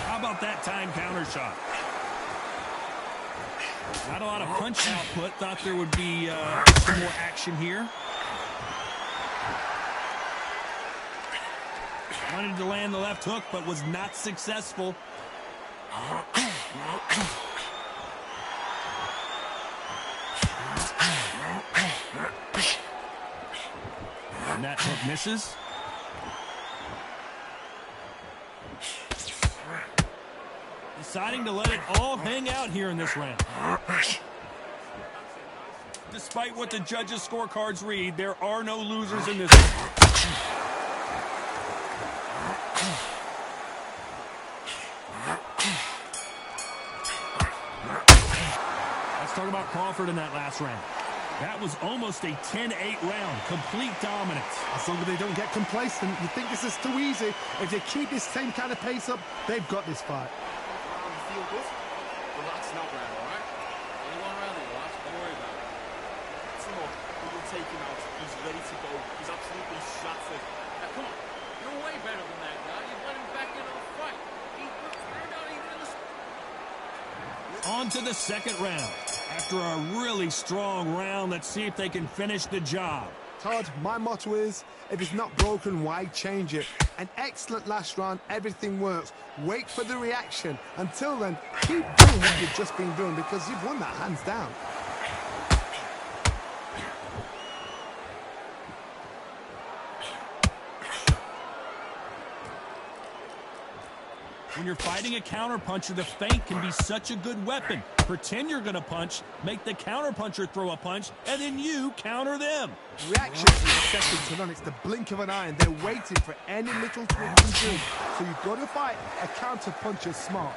How about that time counter shot? Not a lot of punch output. Thought there would be some more action here. Wanted to land the left hook, but was not successful. And that hook misses. Deciding to let it all hang out here in this round. Despite what the judges' scorecards read, there are no losers in this one. Let's talk about Crawford in that last round. That was almost a 10-8 round. Complete dominance. As long as they don't get complacent, you think this is too easy. If they keep this same kind of pace up, they've got this fight. feel good? Relax now, Brian, all right? Only one round here, relax. Don't worry about it. Come on, we will take him out. He's ready to go. He's absolutely shattered. Now, come on. You're way better than that guy. You've let him back into the fight. He turned out even in the... On to the second round. After a really strong round, let's see if they can finish the job. Todd, my motto is, if it's not broken, why change it? An excellent last round, everything works. Wait for the reaction. Until then, keep doing what you've just been doing because you've won that hands down. When you're fighting a counterpuncher, the feint can be such a good weapon. Pretend you're going to punch, make the counterpuncher throw a punch, and then you counter them. Reaction is second to none. It's the blink of an eye, and they're waiting for any little twitch to do. So you've got to fight a counterpuncher smart.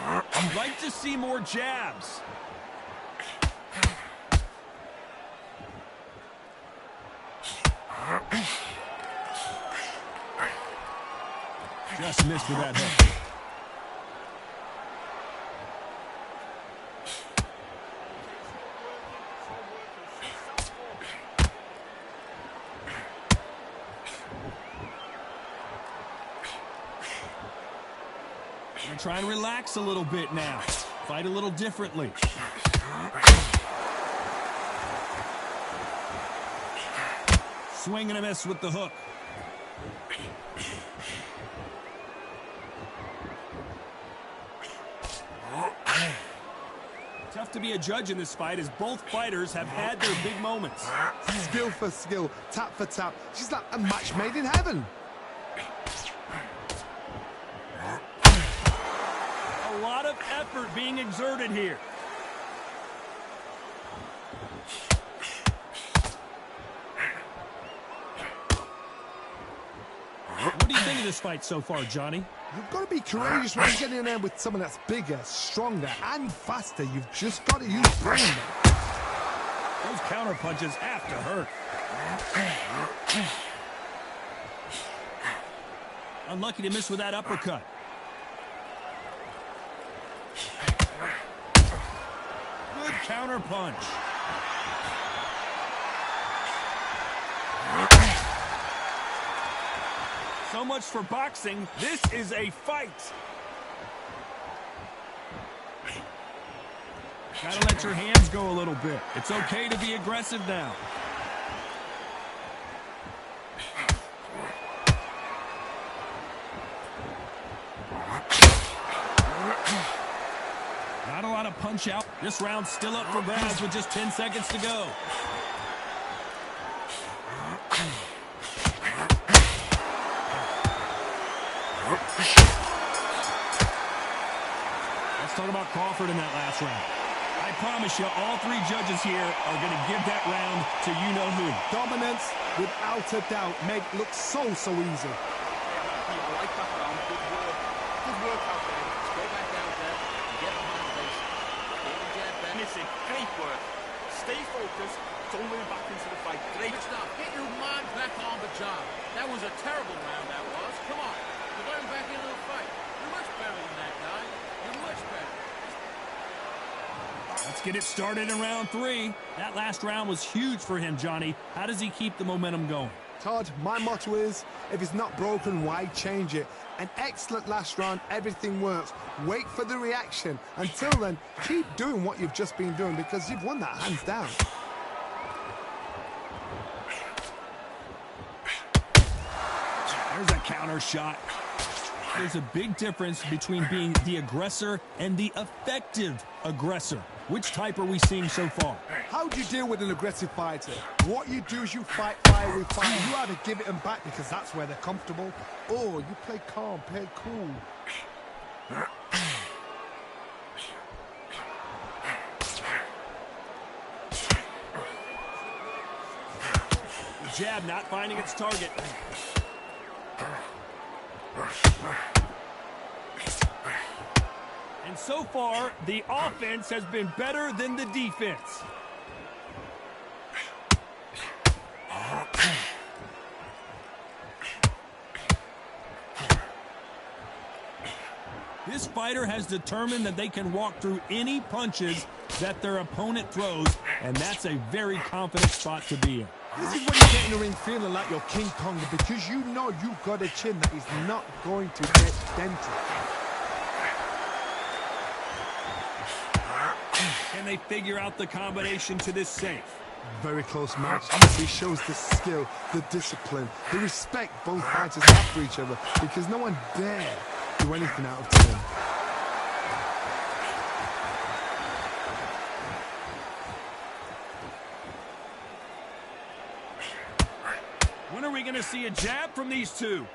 I'd like to see more jabs. Just missed with that hook. Gonna try and relax a little bit now. Fight a little differently. Swing and a miss with the hook. Tough to be a judge in this fight as both fighters have had their big moments. Skill for skill, tap for tap. She's like a match made in heaven. A lot of effort being exerted here. What do you think of this fight so far, Johnny? You've got to be courageous when you're getting in there with someone that's bigger, stronger, and faster. You've just got to use brain. Those counter punches have to hurt. Unlucky to miss with that uppercut. Good counter punch. So much for boxing. This is a fight. Gotta let your hands go a little bit. It's okay to be aggressive now. Not a lot of punch out. This round's still up for grabs with just 10 seconds to go. Let's talk about Crawford in that last round. I promise you, all three judges here are going to give that round to you-know-who. Dominance, without a doubt, make it look so easy. I like that round. Good work. Good work out there. Just go back out there and get behind the base. Missing. Great work. Stay focused. Don't let him back into the fight. Great stuff. Get your mind back on the job. That was a terrible round, that was. Come on. You let him back into the fight. You're much better than that guy. You're much better. Let's get it started in round 3. That last round was huge for him, Johnny. How does he keep the momentum going? Todd, my motto is, if it's not broken, why change it? An excellent last round, everything works. Wait for the reaction. Until then, keep doing what you've just been doing because you've won that hands down. There's a counter shot. There's a big difference between being the aggressor and the effective aggressor. Which type are we seeing so far? How do you deal with an aggressive fighter? What you do is you fight fire with fire. You either give it them back because that's where they're comfortable, or you play calm, play cool. The jab not finding its target. And so far, the offense has been better than the defense. fighter has determined that they can walk through any punches that their opponent throws, and that's a very confident spot to be in. This is when you get in the ring feeling like you're King Kong, because you know you've got a chin that is not going to get dented. Can they figure out the combination to this safe? Very close match. He shows the skill, the discipline, the respect both fighters have for each other, because no one dare do anything out of turn. When are we going to see a jab from these two?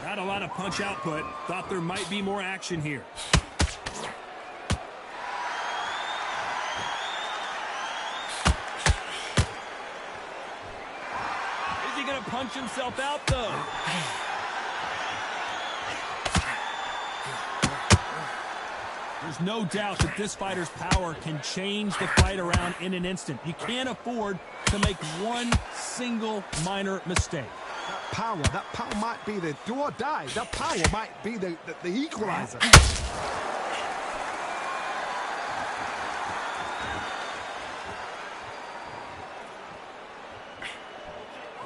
Not a lot of punch output. Thought there might be more action here. Is he going to punch himself out, though? There's no doubt that this fighter's power can change the fight around in an instant. You can't afford to make one single minor mistake. That power might be the do or die. That power might be the equalizer.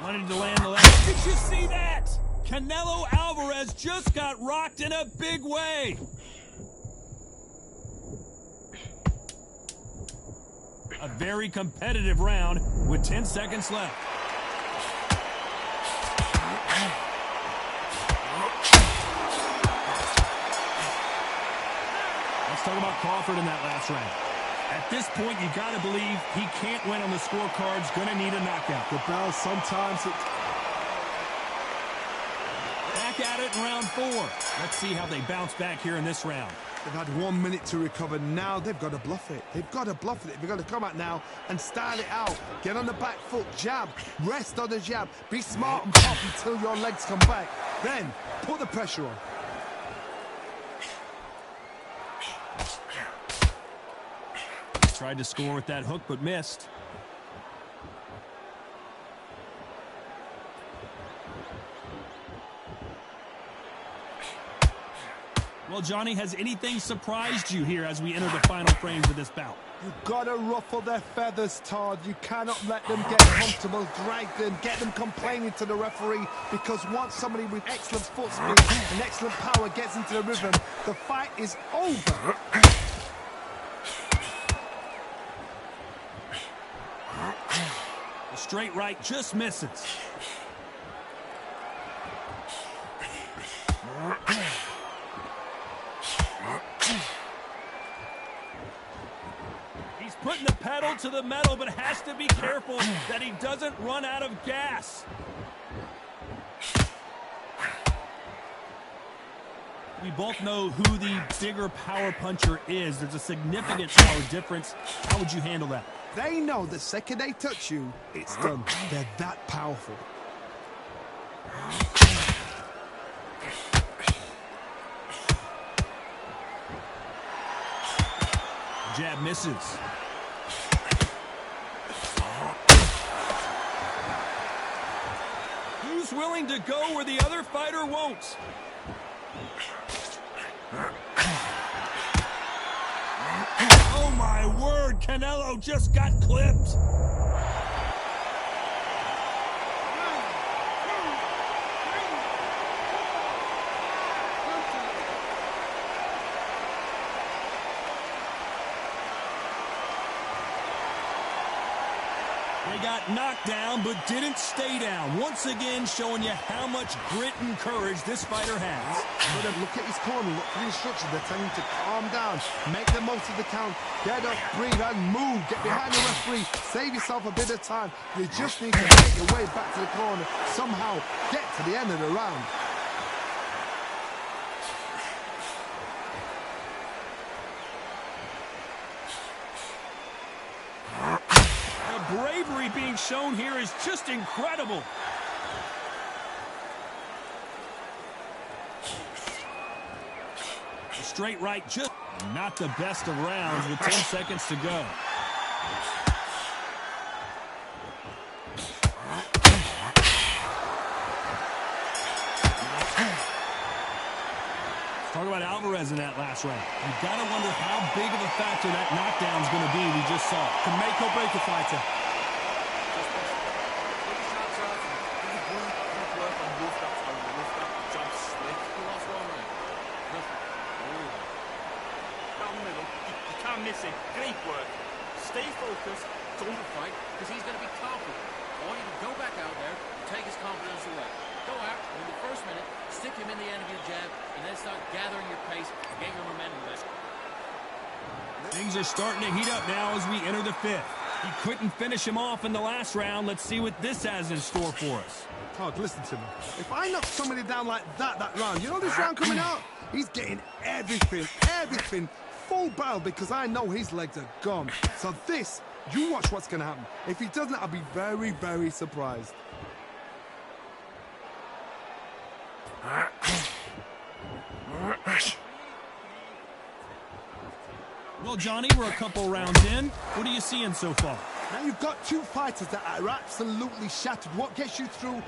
Wanted to land the left. Did you see that? Canelo Alvarez just got rocked in a big way. A very competitive round with 10 seconds left. Let's talk about Crawford in that last round. At this point, you got to believe he can't win on the scorecard's going to need a knockout. The bell sometimes it... Back at it in round 4. Let's see how they bounce back here in this round. They've had 1 minute to recover. Now they've got to bluff it. They've got to bluff it. They've got to come out now and style it out. Get on the back foot, jab, rest on the jab. Be smart and pop until your legs come back. Then put the pressure on. Tried to score with that hook, but missed. Well, Johnny, has anything surprised you here as we enter the final frames of this bout? You've got to ruffle their feathers, Todd. You cannot let them get comfortable, drag them, get them complaining to the referee, because once somebody with excellent foot speed and excellent power gets into the rhythm, the fight is over. The straight right just misses. He's putting the pedal to the metal, but has to be careful that he doesn't run out of gas. We both know who the bigger power puncher is. There's a significant power difference. How would you handle that? They know the second they touch you, it's done. They're that powerful. Jab misses. Who's willing to go where the other fighter won't? Oh my word, Canelo just got clipped. They got knocked down, but didn't stay down. Once again, showing you how much grit and courage this fighter has. But look at his corner, look for the instructions. They're telling him to calm down, make the most of the count, get up, breathe, and move. Get behind the referee, save yourself a bit of time. You just need to make your way back to the corner, somehow get to the end of the round. Bravery being shown here is just incredible. The straight right just not the best of rounds with 10 seconds to go. Talk about Alvarez in that last round. You got to wonder how big of a factor that knockdown is going to be. We just saw it. Can make or break a fighter. Missing. Great work. Stay focused. Don't fight, because he's going to be confident. I want you to go back out there and take his confidence away. Go out, and in the first minute, stick him in the end of your jab, and then start gathering your pace and get your momentum back. Things are starting to heat up now as we enter the fifth. He couldn't finish him off in the last round. Let's see what this has in store for us. Todd, listen to me. If I knock somebody down like that round, you know this round coming out? He's getting everything. Full barrel, because I know his legs are gone. So this, you watch what's going to happen. If he doesn't, I'll be very, very surprised. Well, Johnny, we're a couple rounds in. What are you seeing so far? Now you've got two fighters that are absolutely shattered. What gets you through?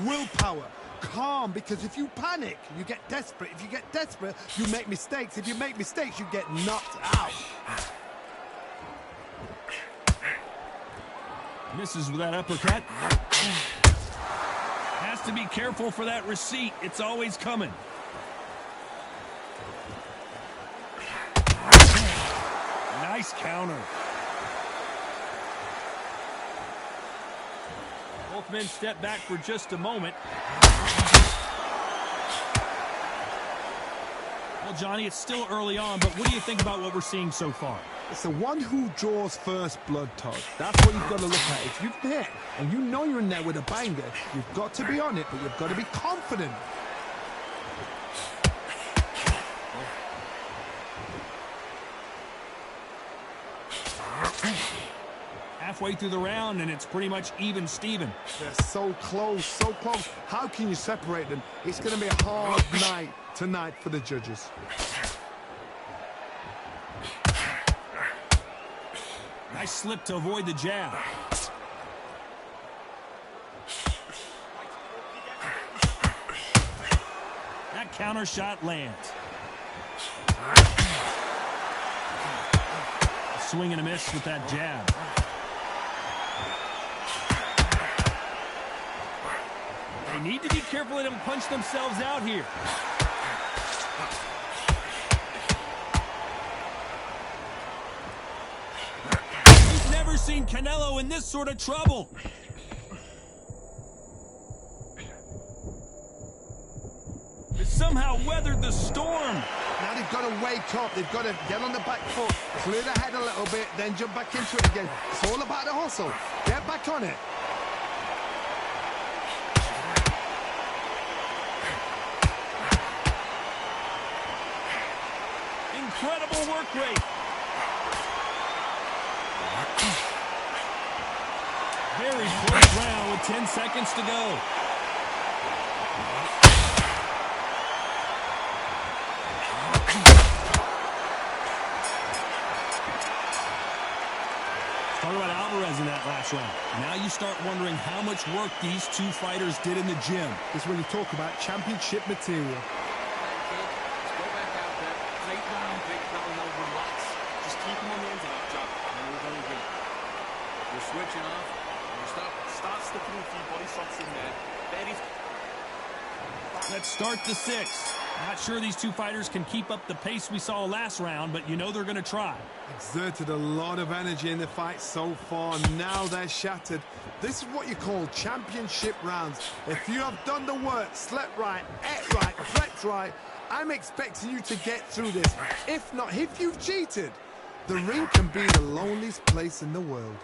Willpower. Calm, because if you panic, you get desperate. If you get desperate, you make mistakes. If you make mistakes, you get knocked out. Misses with that uppercut. Has to be careful for that receipt. It's always coming. Nice counter. Both men step back for just a moment. Well, Johnny, it's still early on, but what do you think about what we're seeing so far? It's the one who draws first blood, Todd. That's what you've got to look at. If you're there and you know you're in there with a banger, you've got to be on it, but you've got to be confident. Halfway through the round, and it's pretty much even Steven. They're so close, so close. How can you separate them? It's going to be a hard night tonight for the judges. Nice slip to avoid the jab. That counter shot lands. A swing and a miss with that jab. They need to be careful they don't punch themselves out here. We've never seen Canelo in this sort of trouble. They somehow weathered the storm. Now they've got to wake up. They've got to get on the back foot, clear the head a little bit, then jump back into it again. It's all about the hustle. Get back on it. Incredible work rate. Very close round with 10 seconds to go. Talk about Alvarez in that last round. Now you start wondering how much work these two fighters did in the gym. This is when you talk about championship material. Switching off, and start sticking a few body shots in there. Let's start the sixth. Not sure these two fighters can keep up the pace we saw last round, but you know they're going to try. Exerted a lot of energy in the fight so far. Now they're shattered. This is what you call championship rounds. If you have done the work, slept right, ate right, slept right, I'm expecting you to get through this. If not, if you've cheated, the ring can be the loneliest place in the world.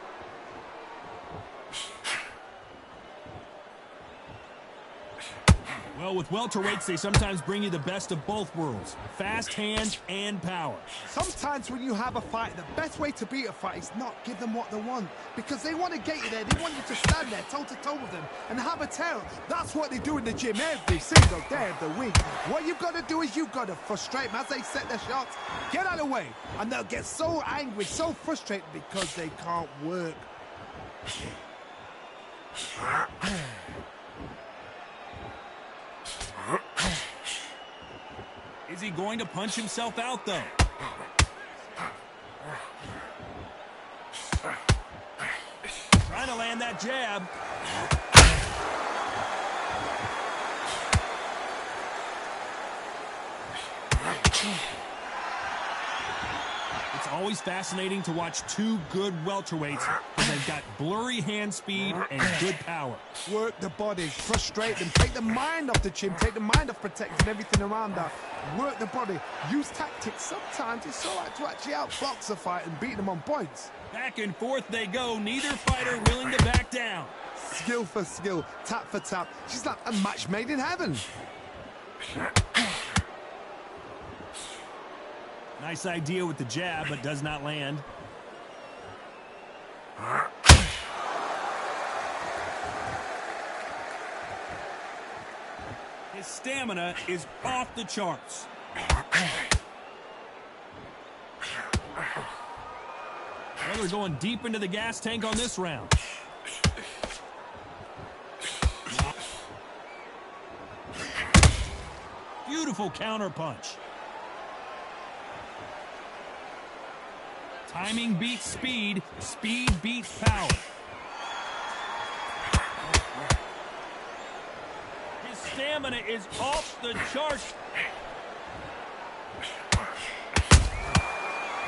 Well, with welterweights, they sometimes bring you the best of both worlds. Fast hands and power. Sometimes when you have a fight, the best way to beat a fight is not give them what they want. Because they want to get you there. They want you to stand there toe-to-toe with them and have a tear. That's what they do in the gym every single day of the week. What you've got to do is you've got to frustrate them as they set their shots. Get out of the way. And they'll get so angry, so frustrated because they can't work. Is he going to punch himself out, though? Trying to land that jab. It's always fascinating to watch two good welterweights because they've got blurry hand speed and good power. Work the body, frustrate them, take the mind off the chin, take the mind off protecting everything around that. Work the body, use tactics. Sometimes it's so hard to actually outbox a fight and beat them on points. Back and forth they go, neither fighter willing to back down. Skill for skill, tap for tap. She's like a match made in heaven. Nice idea with the jab, but does not land. His stamina is off the charts. Well, they're going deep into the gas tank on this round. Beautiful counter punch. Timing beats speed. Speed beats power. His stamina is off the charts.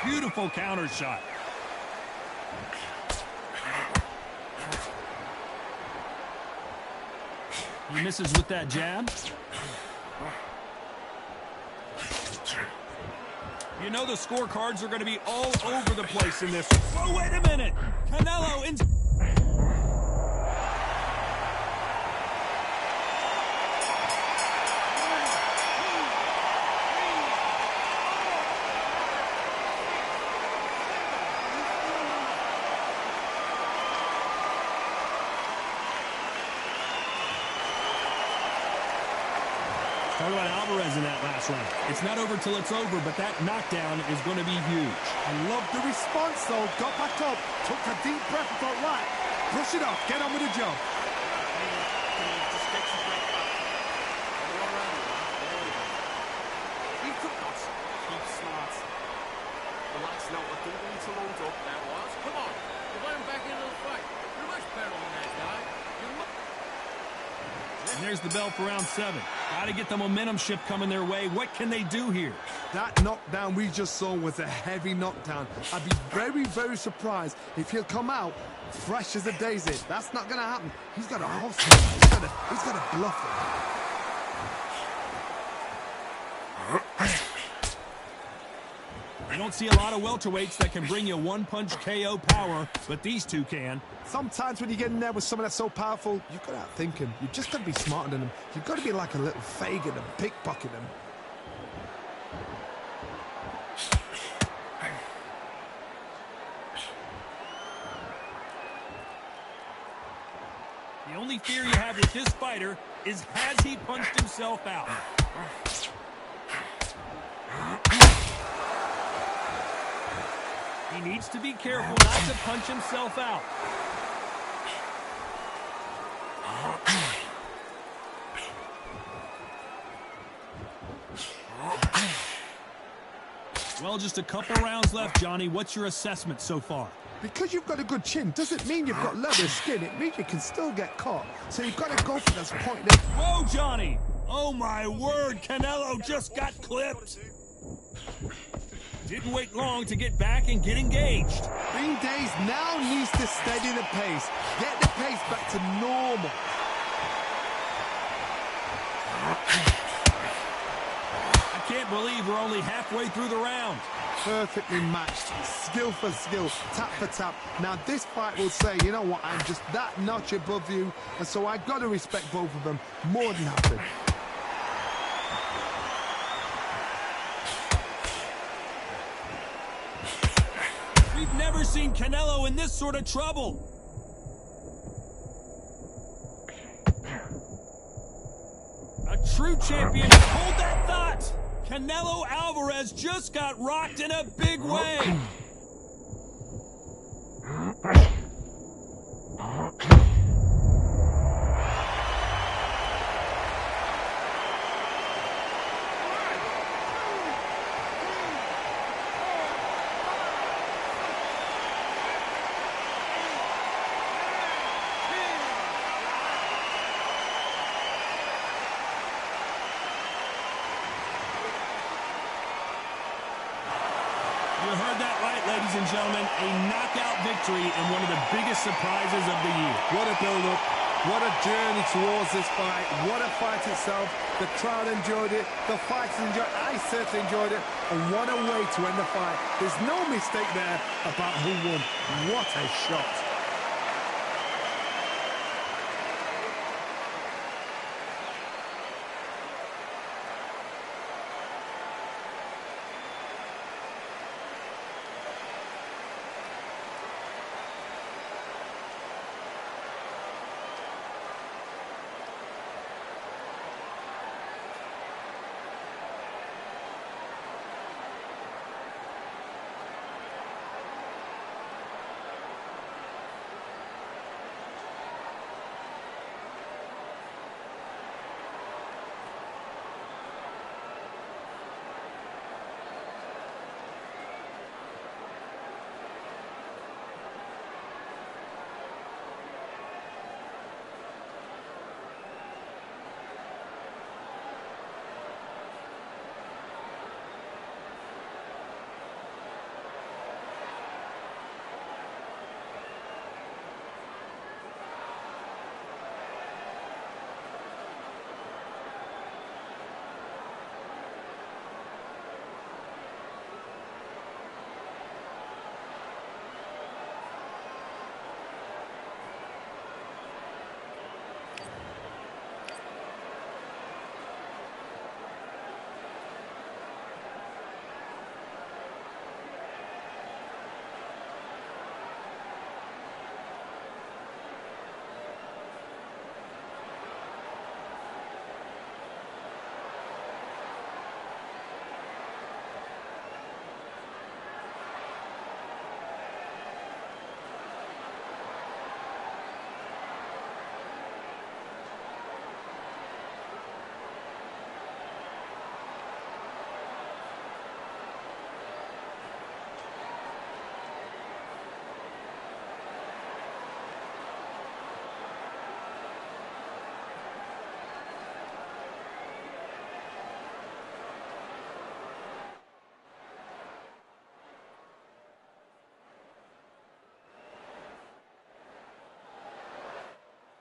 Beautiful counter shot. He misses with that jab. You know the scorecards are going to be all over the place in this. Oh, wait a minute. Canelo in... Talk about Alvarez in that last round. It's not over till it's over, but that knockdown is going to be huge. I love the response, though. Got back up, took a deep breath and thought, right, brush it off, get on with the job. Just get your breath back. Go around it, there we go. You could not keep smart. Relax now, I don't want to load up. That was. Come on, you're going back into the fight. You're much better than that guy. And there's the bell for round 7. Got to get the momentum shift coming their way. What can they do here? That knockdown we just saw was a heavy knockdown. I'd be very, very surprised if he'll come out fresh as a daisy. That's not going to happen. He's got a hustle. He's got to bluff it. You don't see a lot of welterweights that can bring you one-punch KO power, but these two can. Sometimes when you get in there with someone that's so powerful, you've got to outthink him. You've just got to be smarter than him. You've got to be like a little Fagin and pickpocket him. The only fear you have with this fighter is has he punched himself out? He needs to be careful not to punch himself out. Well, just a couple rounds left, Johnny. What's your assessment so far? Because you've got a good chin doesn't mean you've got leather skin. It means you can still get caught. So you've got to go for this point. Whoa, Johnny! Oh, my word. Canelo just got clipped. Didn't wait long to get back and get engaged. Bing Days now needs to steady the pace. Get the pace back to normal. I can't believe we're only halfway through the round. Perfectly matched, skill for skill, tap for tap. Now this fight will say, you know what, I'm just that notch above you, and so I've got to respect both of them more than happy. We've never seen Canelo in this sort of trouble. A true champion. Hold that thought. Canelo Alvarez just got rocked in a big way. You heard that right, ladies and gentlemen. A knockout victory and one of the biggest surprises of the year. What a build-up. What a journey towards this fight. What a fight itself. The crowd enjoyed it. The fighters enjoyed it. I certainly enjoyed it. And what a way to end the fight. There's no mistake there about who won. What a shot.